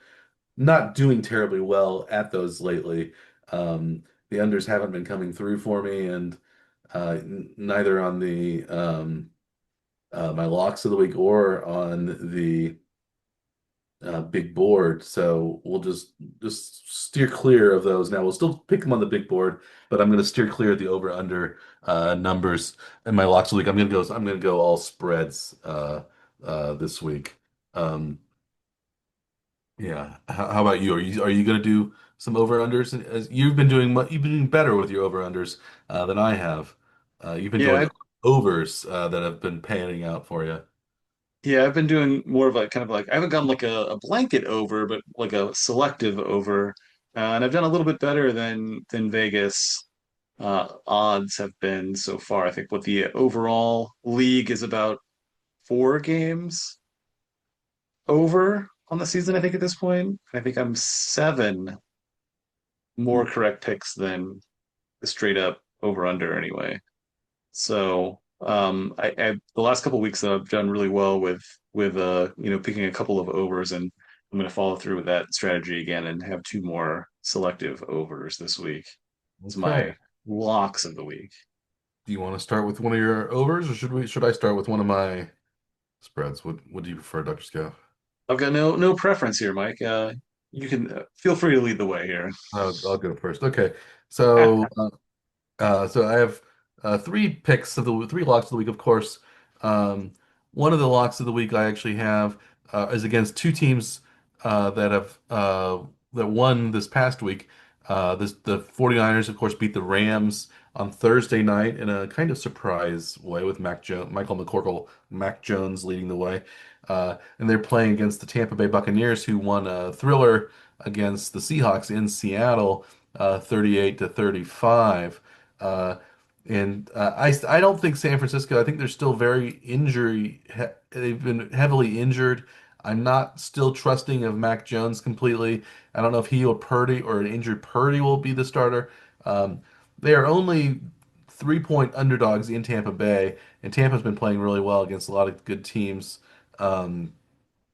not doing terribly well at those lately. The unders haven't been coming through for me, and neither on the my locks of the week or on the big board. So we'll just steer clear of those. Now we'll still pick them on the big board, but I'm going to steer clear of the over under numbers in my locks of the week. I'm going to go all spreads this week. Um, yeah. How about you? Are you going to do some over unders? As you've been doing better with your over unders than I have. You've been Yeah, going overs that have been panning out for you. yeah, I've been doing more of a kind of like I haven't gone like a blanket over, but like a selective over, and I've done a little bit better than Vegas odds have been so far. I think what the overall league is about 4 games over on the season. I think at this point, I think I'm 7 more correct picks than the straight up over under anyway. So I the last couple of weeks I've done really well with picking a couple of overs, and I'm going to follow through with that strategy again and have 2 more selective overs this week. It's Okay. my locks of the week. Do you want to start with one of your overs, or should I start with one of my spreads? What do you prefer, Dr. Scout? I've got no preference here, Mike. You can feel free to lead the way here. I'll go first. Okay. So so I have three locks of the week, of course. One of the locks of the week I actually have is against two teams that won this past week. The 49ers, of course, beat the Rams on Thursday night in a kind of surprise way with Michael McCorkle, Mac Jones leading the way. And they're playing against the Tampa Bay Buccaneers, who won a thriller against the Seahawks in Seattle, 38 to 35. Uh, I don't think San Francisco. I think they're still very they've been heavily injured. I'm not still trusting of Mac Jones completely. I don't know if he or Purdy or an injured Purdy will be the starter. Um, they are only 3-point underdogs in Tampa Bay, and Tampa's been playing really well against a lot of good teams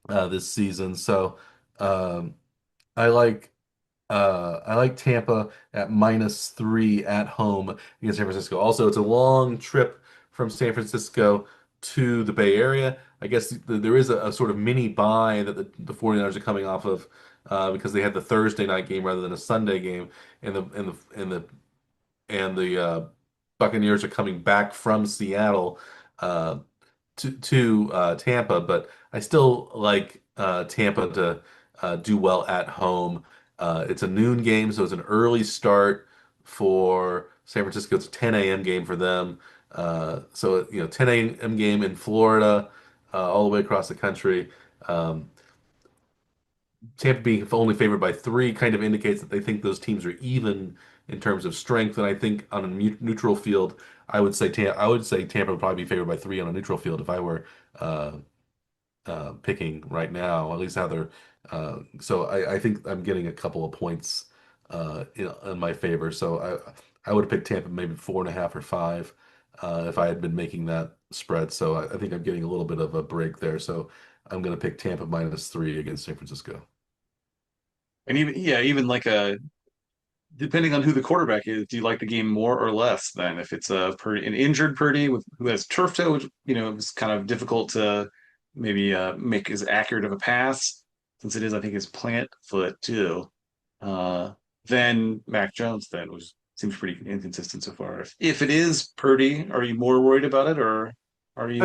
this season. So um, I like. I like Tampa at -3 at home against San Francisco. Also, it's a long trip from San Francisco to the Bay Area. I guess there is a sort of mini bye that the 49ers are coming off of because they had the Thursday night game rather than a Sunday game, and the Buccaneers are coming back from Seattle uh, to Tampa, but I still like Tampa to do well at home. It's a noon game, so it's an early start for San Francisco. It's a 10 a.m. game for them. So 10 a.m. game in Florida, all the way across the country. Um, Tampa being only favored by 3 kind of indicates that they think those teams are even in terms of strength. And I think on a neutral field, I would say Tampa would probably be favored by 3 on a neutral field if I were uh, picking right now, at least how they're. So I think I'm getting a couple of points in my favor. So I would have picked Tampa maybe 4.5 or 5 if I had been making that spread. So I think I'm getting a little bit of a break there. So I'm going to pick Tampa -3 against San Francisco. And even yeah, even like a depending on who the quarterback is, do you like the game more or less than if it's an injured Purdy with who has turf toe, which is kind of difficult to maybe make as accurate of a pass since it is, I think, his plant foot too. Uh, then Mac Jones then was seems pretty inconsistent so far. If it is Purdy, are you more worried about it or are you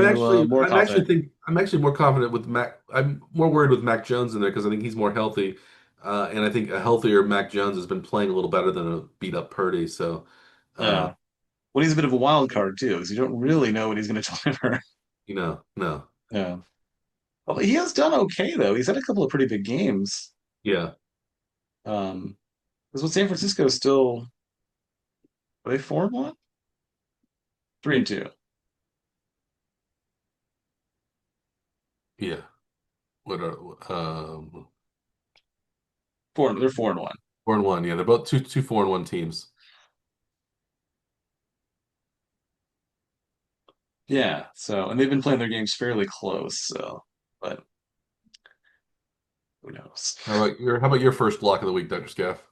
more confident? I'm actually more confident with Mac. I'm more worried with Mac Jones in there because I think he's more healthy, and I think a healthier Mac Jones has been playing a little better than a beat up Purdy. So, uh, Yeah. Well, he's a bit of a wild card too, because you don't really know what he's going to deliver. no, Yeah. Well, he has done okay though. He's had a couple of pretty big games. yeah. Because with San Francisco still are they 4-1? 3-2. Yeah. What are They're 4-1. 4-1? Yeah, they're both two 4-1 teams. Yeah. So, and they've been playing their games fairly close. So, but who knows? How about your first block of the week, Dr. Scaff?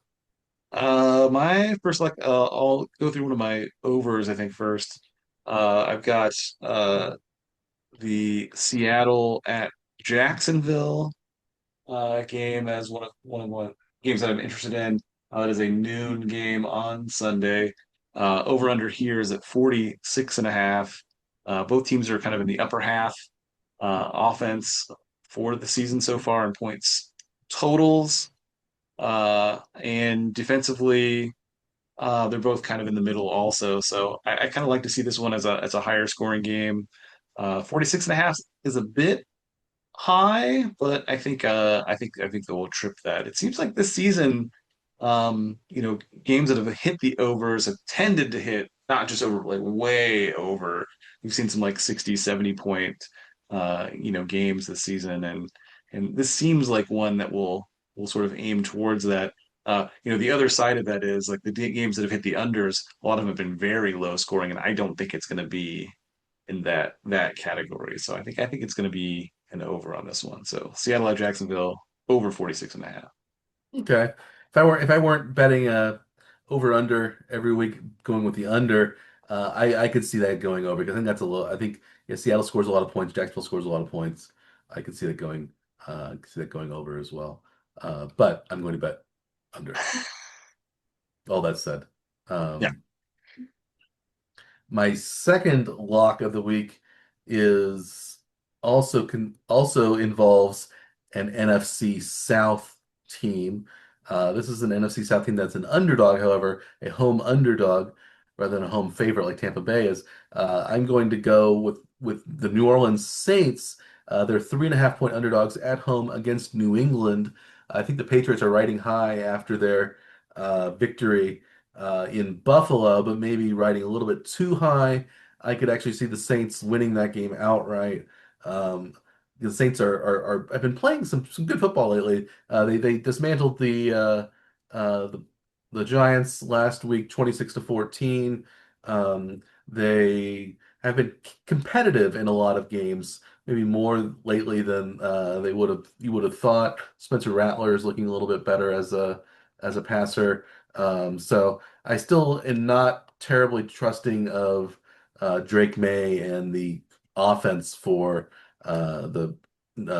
My first like I'll go through one of my overs, I think first. I've got the Seattle at Jacksonville game as one of games that I'm interested in. It is a noon game on Sunday. Over under here is at 46 and a half. Both teams are kind of in the upper half offense for the season so far in points totals. And defensively, they're both kind of in the middle also. So I kind of like to see this one as a higher scoring game. 46 and a half is a bit high, but I think they will trip that. It seems like this season, games that have hit the overs have tended to hit not just over, like way over. We've seen some like 60, 70 point games this season, and this seems like one that will sort of aim towards that. The other side of that is like the games that have hit the unders, a lot of them have been very low scoring, and I don't think it's going to be in that category. So I think it's going to be an over on this one. So Seattle at Jacksonville over 46 and a half. Okay. If I weren't betting over under every week, going with the under, I could see that going over because I think that's a little. I think yeah, Seattle scores a lot of points. Jacksonville scores a lot of points. I could see that going. Could see that going over as well. But I'm going to bet under. All that said, Yeah. um, my second lock of the week is also involves an NFC South team. This is an NFC South team that's an underdog, however, a home underdog rather than a home favorite like Tampa Bay is. I'm going to go with the New Orleans Saints. They're 3.5 point underdogs at home against New England. I think the Patriots are riding high after their victory in Buffalo, but maybe riding a little bit too high. I could actually see the Saints winning that game outright. Um, the Saints have been playing some good football lately. They dismantled uh, the the Giants last week, 26-14. They have been competitive in a lot of games, maybe more lately than they would have you would have thought. Spencer Rattler is looking a little bit better as a passer. So I still am not terribly trusting of Drake May and the offense for the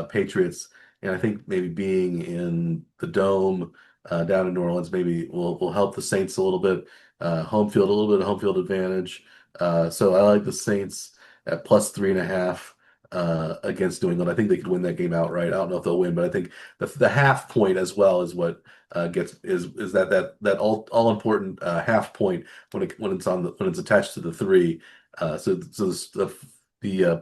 Patriots. And I think maybe being in the dome down in New Orleans maybe will help the Saints a little bit. Home field, a little bit of home field advantage. So I like the Saints at +3.5 against New England. I think they could win that game outright. I don't know if they'll win, but I think the half point as well is what gets is that all important half point when it's attached to the three. So the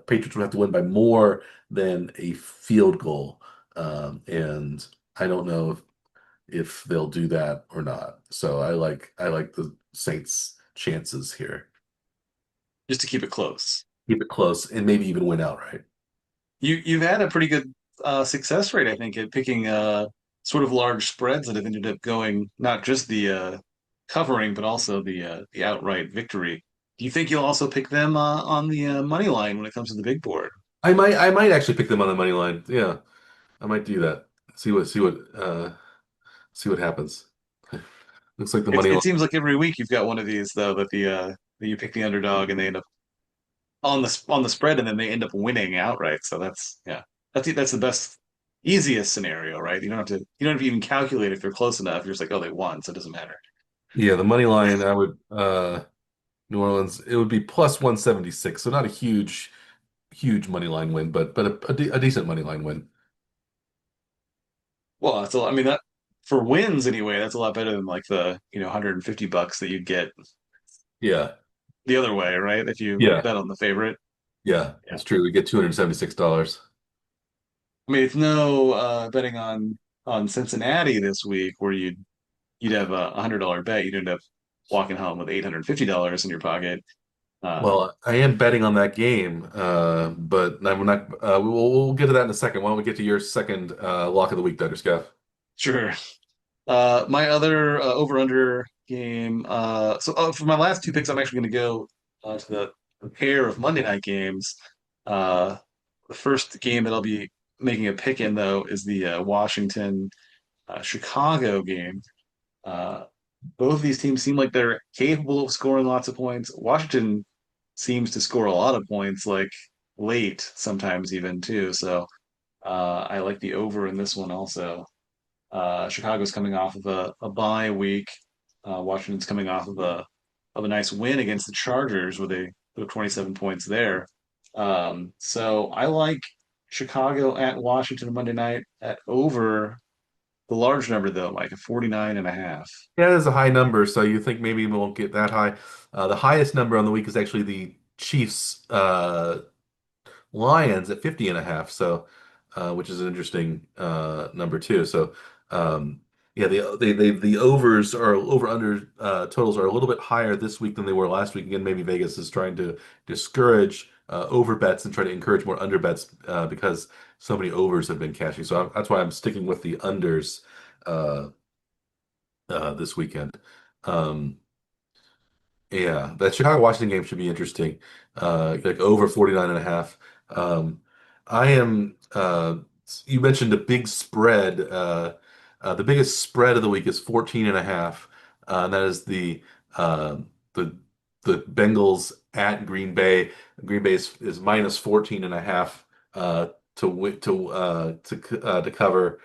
Patriots would have to win by more than a field goal, and I don't know if they'll do that or not. So I like the Saints' chances here. Just to keep it close. Keep it close and maybe even win outright. You've had a pretty good success rate, I think, at picking sort of large spreads that have ended up going not just the covering, but also the outright victory. Do you think you'll also pick them on the money line when it comes to the big board? I might actually pick them on the money line. Yeah, I might do that. See what happens. Looks like the money It line. seems like every week you've got one of these though that you pick the underdog and they end up on the spread and then they end up winning outright. So that's yeah. That's the best easiest scenario, right? You don't have to even calculate if they're close enough. You're just like, oh, they won, so it doesn't matter. Yeah, the money line. I would New Orleans. It would be +176. So not a huge money line win, but a decent money line win. Well, I mean that for wins anyway, that's a lot better than like the, $150 that you'd get Yeah, the other way, right? If you yeah, bet on the favorite. yeah. Yeah. That's true. We get $276. I mean, it's no betting on Cincinnati this week where you'd have a $100 bet, you'd end up walking home with $850 in your pocket. Uh, Well, I am betting on that game, but I'm not. We'll get to that in a second. Why don't we get to your second lock of the week, Dr. Scaff? sure. My other over under game. For my last two picks, I'm actually going to go to the pair of Monday night games. Uh, the first game that I'll be making a pick in though is the Washington Chicago game. Uh, both of these teams seem like they're capable of scoring lots of points. Washington seems to score a lot of points, like late sometimes even too. So I like the over in this one also. Chicago's coming off of a bye week. Washington's coming off of a nice win against the Chargers where they put up 27 points there. So I like Chicago at Washington Monday night at over the large number though, like a 49 and a half. Yeah, it is a high number, so you think maybe we won't get that high. The highest number on the week is actually the Chiefs Lions at 50 and a half, so which is an interesting number too. So yeah, the overs are over under totals are a little bit higher this week than they were last week. Again, maybe Vegas is trying to discourage over bets and try to encourage more under bets because so many overs have been cashing. So that's why I'm sticking with the unders uh, this weekend. Um, yeah, that Chicago Washington game should be interesting. Like over 49 and a half. I am you mentioned a big spread. The biggest spread of the week is 14 and a half. And that is uh, the the Bengals at Green Bay. Green Bay is minus 14 and a half to cover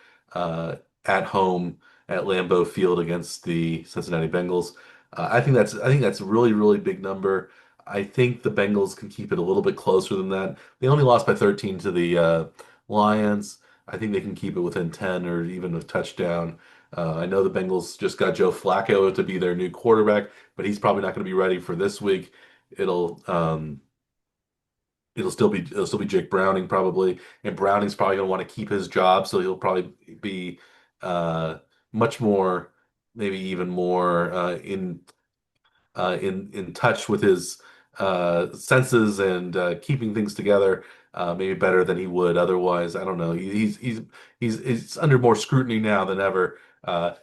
at home at Lambeau Field against the Cincinnati Bengals. I think that's a really, really big number. I think the Bengals can keep it a little bit closer than that. They only lost by 13 to the Lions. I think they can keep it within 10 or even a touchdown. I know the Bengals just got Joe Flacco to be their new quarterback, but he's probably not going to be ready for this week. It'll um, it'll still be Jake Browning probably, and Browning's probably going to want to keep his job, so he'll probably be uh, much more, maybe even more in touch with his senses and keeping things together, maybe better than he would otherwise. I don't know. He's under more scrutiny now than ever.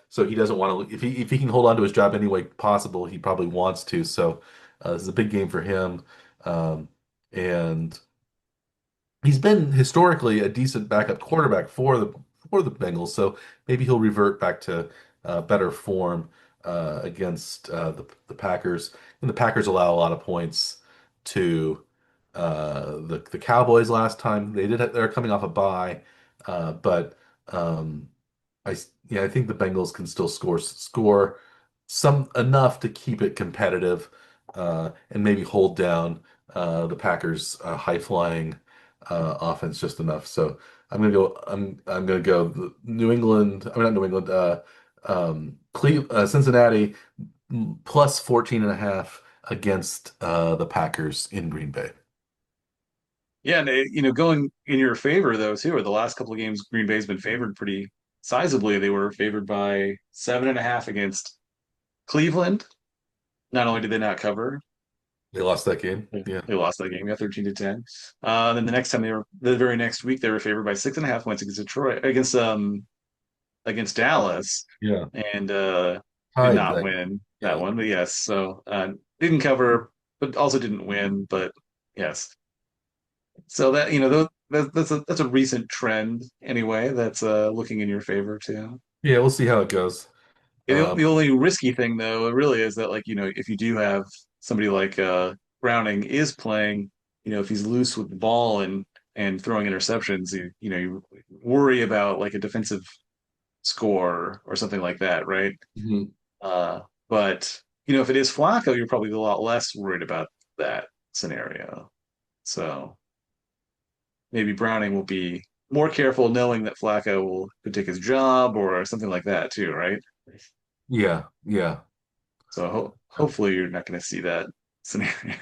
So he doesn't want to. If he can hold on to his job any way possible, he probably wants to. So this is a big game for him, and he's been historically a decent backup quarterback for the Bengals, so maybe he'll revert back to better form against the Packers. And the Packers allow a lot of points to the Cowboys last time. They're coming off a bye, but um, yeah, I think the Bengals can still score some enough to keep it competitive and maybe hold down the Packers' high flying offense just enough. So I'm gonna go New England. I mean not New England. Cincinnati plus 14 and a half against the Packers in Green Bay. Yeah, and going in your favor though too. Or the last couple of games, Green Bay's been favored pretty sizably. They were favored by 7.5 against Cleveland. Not only did they not cover, They lost that game. Yeah. they lost that game, yeah, 13-10. Then the next time the very next week, they were favored by 6.5 points against Detroit, against Dallas, Yeah. and did Tied not that. win that Yeah. one. But yes, so didn't cover, but also didn't win. But yes, so that that's a recent trend anyway. That's looking in your favor too. Yeah, we'll see how it goes. The Um, only risky thing though, really, is that like if you do have somebody like Browning is playing, if he's loose with the ball and throwing interceptions, you worry about like a defensive score or something like that, right? mhm. But if it is Flacco, you're probably a lot less worried about that scenario. So maybe Browning will be more careful knowing that Flacco will could take his job or something like that too, right? Yeah, yeah. So hopefully you're not going to see that scenario.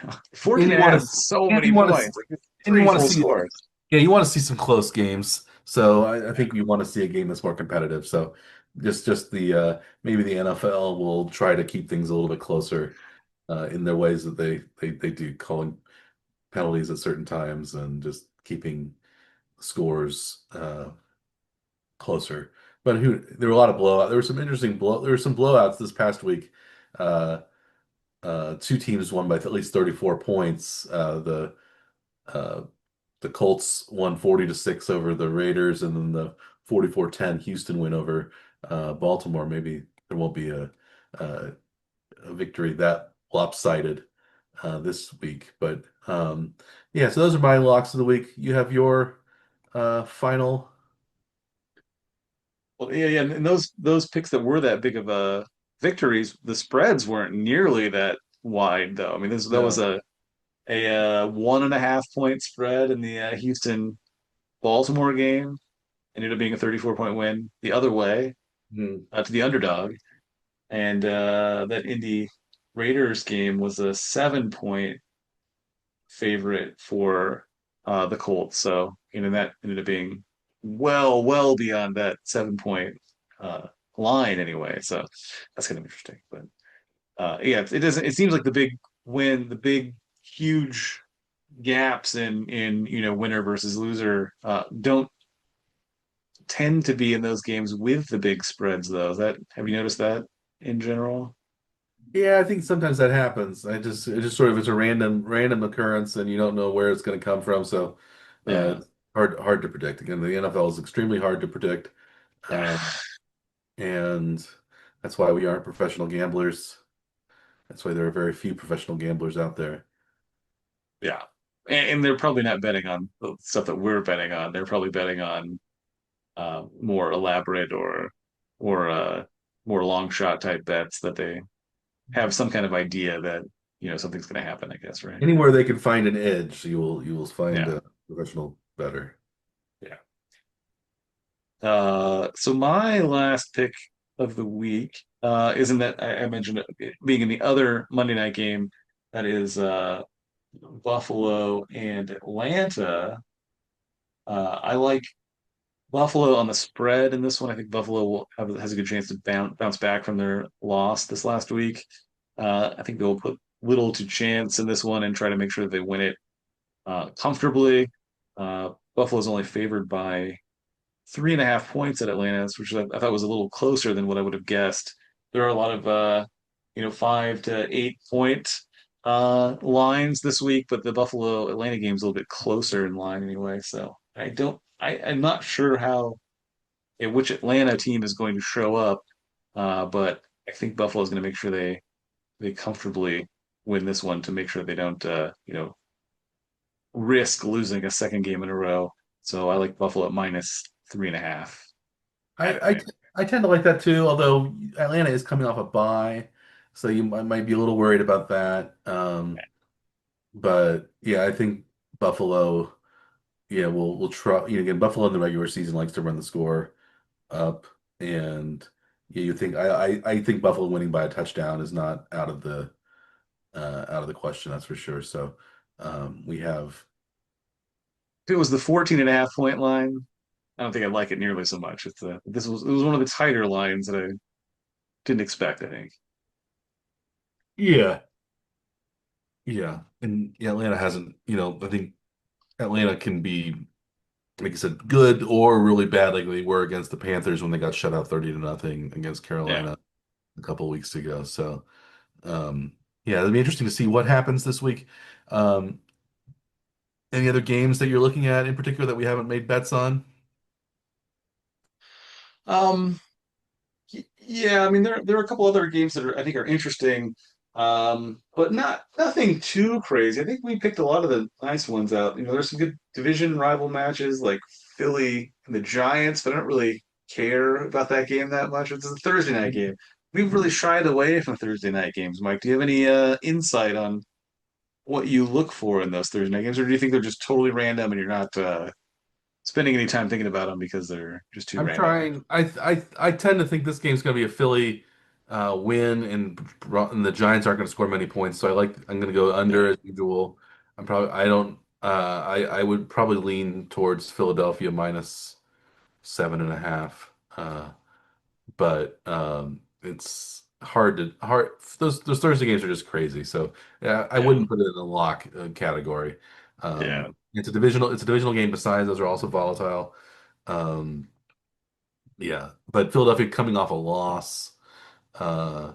And 14 you and a want half to, is so and many you want to, points, like and you three want to full see, scores. yeah, you want to see some close games. So I think we want to see a game that's more competitive. So just the maybe the NFL will try to keep things a little bit closer. in their ways that they do, calling penalties at certain times and just keeping scores closer. But there were a lot of blowout. There were some there were some blowouts this past week. Uh, Two teams won by at least 34 points. Uh, the Colts won 40-6 over the Raiders, and then the 44-10 Houston win over Baltimore. Maybe there won't be a, a victory that lopsided this week, but yeah. So those are my locks of the week. You have your final. Well, yeah, and those picks that were that big of victories, the spreads weren't nearly that wide though. I mean, this that was No. a 1.5 point spread in the Houston Baltimore game. Ended up being a 34-point win the other way Hmm. to the underdog, and that Indy Raiders game was a 7-point favorite for the Colts. So, that ended up being well beyond that 7-point uh, line anyway. So that's kind of interesting. But yeah, it doesn't. It seems like the big win, the big huge gaps in winner versus loser don't tend to be in those games with the big spreads though. Have you noticed that in general? Yeah, I think sometimes that happens. It just sort of it's a random occurrence, and you don't know where it's going to come from. So Yeah. it's hard to predict. Again, the NFL is extremely hard to predict, Yeah. um, and that's why we aren't professional gamblers. That's why there are very few professional gamblers out there. Yeah. And they're probably not betting on the stuff that we're betting on. They're probably betting on more elaborate or more long shot type bets that they have some kind of idea that something's going to happen. I guess, right? Anywhere they can find an edge, you will find Yeah, a professional better. yeah. So my last pick of the week isn't that I mentioned it being in the other Monday night game that is Buffalo and Atlanta. I like Buffalo on the spread in this one. I think Buffalo has a good chance to bounce back from their loss this last week. I think they'll put little to chance in this one and try to make sure that they win it comfortably. Buffalo's only favored by 3.5 points at Atlanta, which I thought was a little closer than what I would have guessed. There are a lot of 5 to 8 point lines this week, but the Buffalo Atlanta game's a little bit closer in line anyway. So I'm not sure how which Atlanta team is going to show up, but I think Buffalo is going to make sure they comfortably win this one to make sure they don't risk losing a second game in a row. So I like Buffalo at -3.5 at I, I Atlanta. I tend to like that too, although Atlanta is coming off a bye, so might be a little worried about that. But yeah, I think Buffalo, yeah, will try. Again, Buffalo in the regular season likes to run the score up, and yeah, you think I think Buffalo winning by a touchdown is not out of the question. That's for sure. So we have. If it was the 14.5 point line, I don't think I'd like it nearly so much. It was one of the tighter lines that I didn't expect, I think. Yeah. Yeah, and yeah, Atlanta hasn't, I think Atlanta can be, like I said, good or really bad, like they were against the Panthers when they got shut out 30-0 against Yeah. Carolina a couple weeks ago. So, yeah, it'll be interesting to see what happens this week. Um, any other games that you're looking at in particular that we haven't made bets on? Um, Yeah, I mean there are a couple other games that I think are interesting, but nothing too crazy. I think we picked a lot of the nice ones out. There's some good division rival matches like Philly and the Giants, but I don't really care about that game that much. It's a Thursday night game. We've really shied away from Thursday night games. Mike, do you have any insight on what you look for in those Thursday night games, or do you think they're just totally random and you're not spending any time thinking about them because they're just too I'm random? trying. I tend to think this game's going to be a Philly win, and the Giants aren't going to score many points. So I'm going to go Yeah. under as usual. I don't. I would probably lean towards Philadelphia -7.5. But it's hard. Those Thursday games are just crazy. So yeah, I Yeah, wouldn't put it in the lock category. yeah. It's a divisional game. Besides, those are also volatile. Um, yeah, but Philadelphia coming off a loss, uh,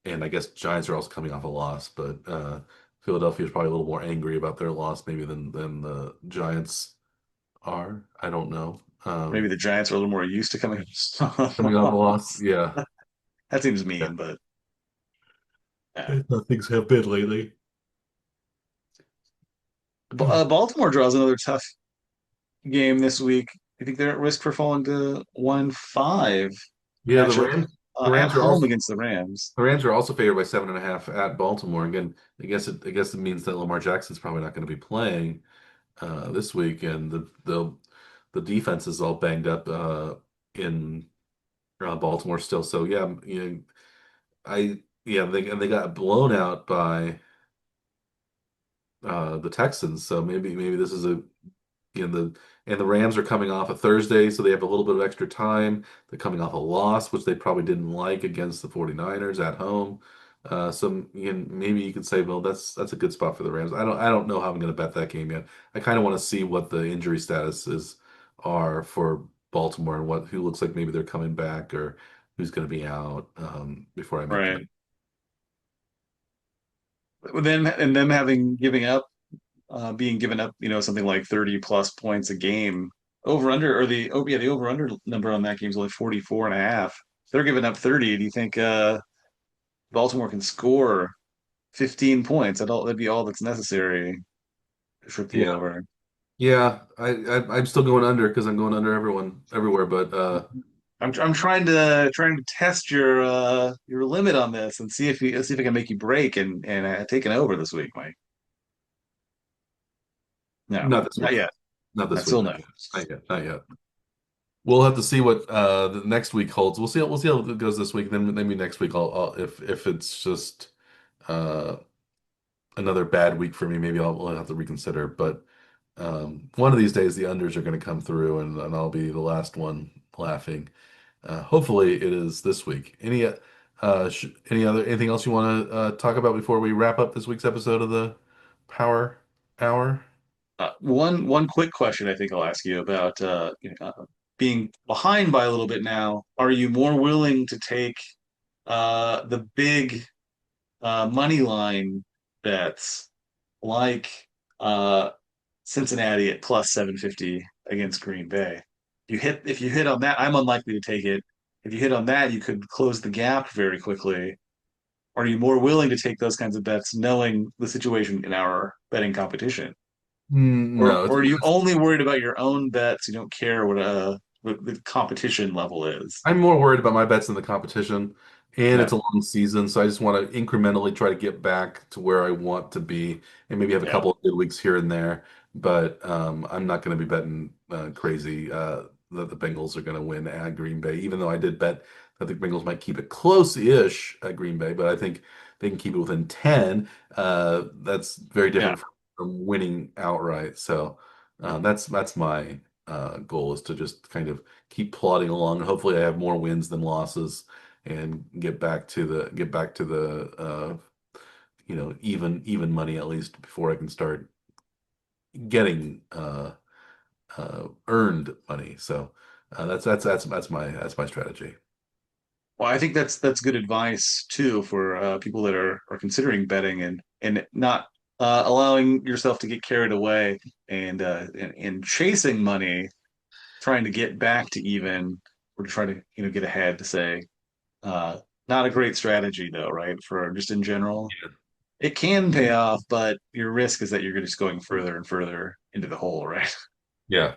and I guess Giants are also coming off a loss. But Philadelphia is probably a little more angry about their loss maybe than the Giants are. I don't know. Maybe the Giants are a little more used to coming Coming off a loss, yeah. That seems Yeah. mean, but yeah. That's how things have been lately. Baltimore draws another tough game this week. I think they're at risk for falling to 1-5 Yeah, the matchup Rams. The at Rams are home also against the Rams. the Rams are also favored by 7.5 at Baltimore. Again, I guess it means that Lamar Jackson's probably not going to be playing this week, and the defense is all banged up in Baltimore still. So yeah, they got blown out by the Texans. So maybe this is a you know the Rams are coming off a Thursday, so they have a little bit of extra time. They're coming off a loss, which they probably didn't like against the 49ers at home. So maybe you could say, well, that's a good spot for the Rams. I don't know how I'm going to bet that game yet. I kind of want to see what the injury statuses are for Baltimore and who looks like maybe they're coming back or who's going to be out before I make the bet. Right. With them having giving up, being given up, something like 30 plus points a game. Over under or the over under number on that game is only 44 and a half. They're giving up 30. Do you think Baltimore can score 15 points? That'd be all that's necessary to trip the Yeah, over. yeah. I'm still going under because I'm going under everyone everywhere, but I'm trying to test your limit on this and see if I can make you break and take an over this week, Mike. No, not this not week. yet. Not Not this week. still Not no. yet. Not yet. Not yet. We'll have to see what the next week holds. We'll see how it goes this week. Then maybe next week if it's just uh another bad week for me, maybe we'll have to reconsider. But one of these days the unders are going to come through and I'll be the last one laughing. Hopefully it is this week. Anything else you want to talk about before we wrap up this week's episode of the Power Hour? One quick question I think I'll ask you about being behind by a little bit now. Are you more willing to take the big money line bets like uh, Cincinnati at plus 750 against Green Bay? If you hit on that, I'm unlikely to take it. If you hit on that, you could close the gap very quickly. Are you more willing to take those kinds of bets knowing the situation in our betting competition? Or No, or are you only worried about your own bets? You don't care what the competition level is. I'm more worried about my bets in the competition, and it's Yeah, a long season, so I just want to incrementally try to get back to where I want to be, and maybe have a yeah, couple of good weeks here and there. But I'm not going to be betting crazy that the Bengals are going to win at Green Bay, even though I did bet that the Bengals might keep it close-ish at Green Bay, but I think they can keep it within 10. That's very yeah. different from winning outright. So that's my goal is to just kind of keep plodding along. And hopefully, I have more wins than losses, and get back to the even money at least before I can start getting earned money. So that's my strategy. Well, I think that's good advice too for people that are considering betting and not allowing yourself to get carried away and chasing money, trying to get back to even or to try to get ahead to say uh, not a great strategy though, right? For just in general. It can pay off, but your risk is that you're just going further and further into the hole, right? Yeah.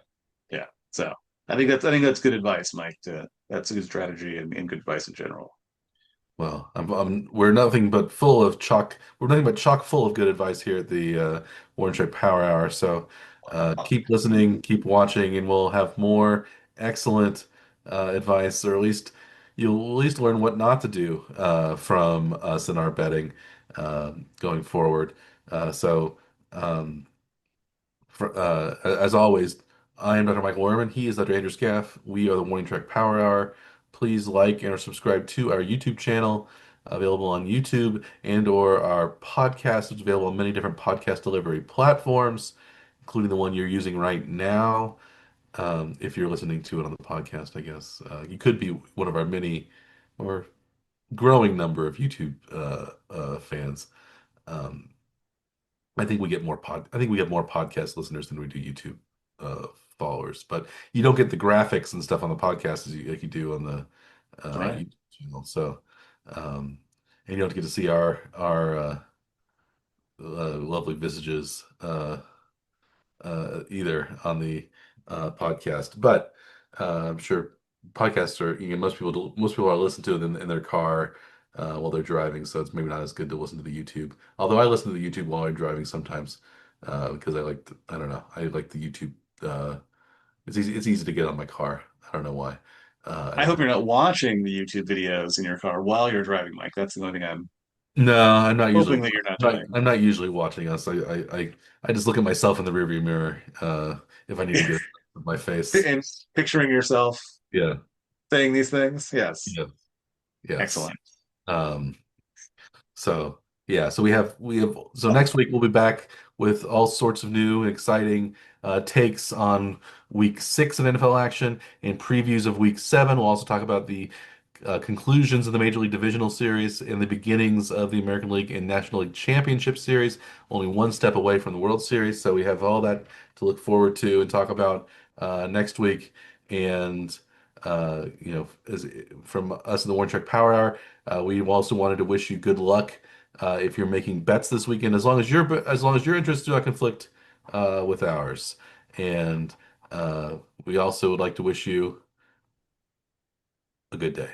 Yeah. So I think that's good advice, Mike. That's a good strategy and good advice in general. Well, we're nothing but full of chock. We're nothing but chock full of good advice here at the Warren Trade Power Hour. So keep listening, keep watching, and we'll have more excellent advice, or at least you'll at least learn what not to do from us in our betting going forward. So, as always, I am Dr. Michael Werman. He is Dr. Andrew Scaff. We are the Morning Trek Power Hour. Please like and subscribe to our YouTube channel. available on YouTube and or our podcast, which is available on many different podcast delivery platforms, including the one you're using right now. If you're listening to it on the podcast, I guess you could be one of our many or growing number of YouTube fans. Um, I think we have more podcast listeners than we do YouTube uh, followers. But you don't get the graphics and stuff on the podcast like you do on the Right. YouTube channel. So, and you don't get to see our lovely visages either on the podcast. But I'm sure podcasts are, most people are listening to it in their car while they're driving, so it's maybe not as good to listen to the YouTube. Although I listen to the YouTube while I'm driving sometimes because I don't know, I like the YouTube. It's easy to get on my car. I don't know why. I I don't hope have. you're not watching the YouTube videos in your car while you're driving, Mike. That's the only thing I'm No, I'm not hoping usually. that you're not I'm doing. I'm not usually watching us. I just look at myself in the rearview mirror if I need to get my face. And picturing yourself Yeah. saying these things. Yes. Yeah. Yes. Excellent. Um, so yeah, so so next week we'll be back with all sorts of new and exciting takes on week 6 of NFL action and previews of week 7. We'll also talk about the conclusions of the Major League Divisional Series and the beginnings of the American League and National League Championship Series, only one step away from the World Series. So we have all that to look forward to and talk about next week. And as from us in the One Track Power Hour, we also wanted to wish you good luck if you're making bets this weekend, as long as your interests do not conflict with ours. And we also would like to wish you a good day.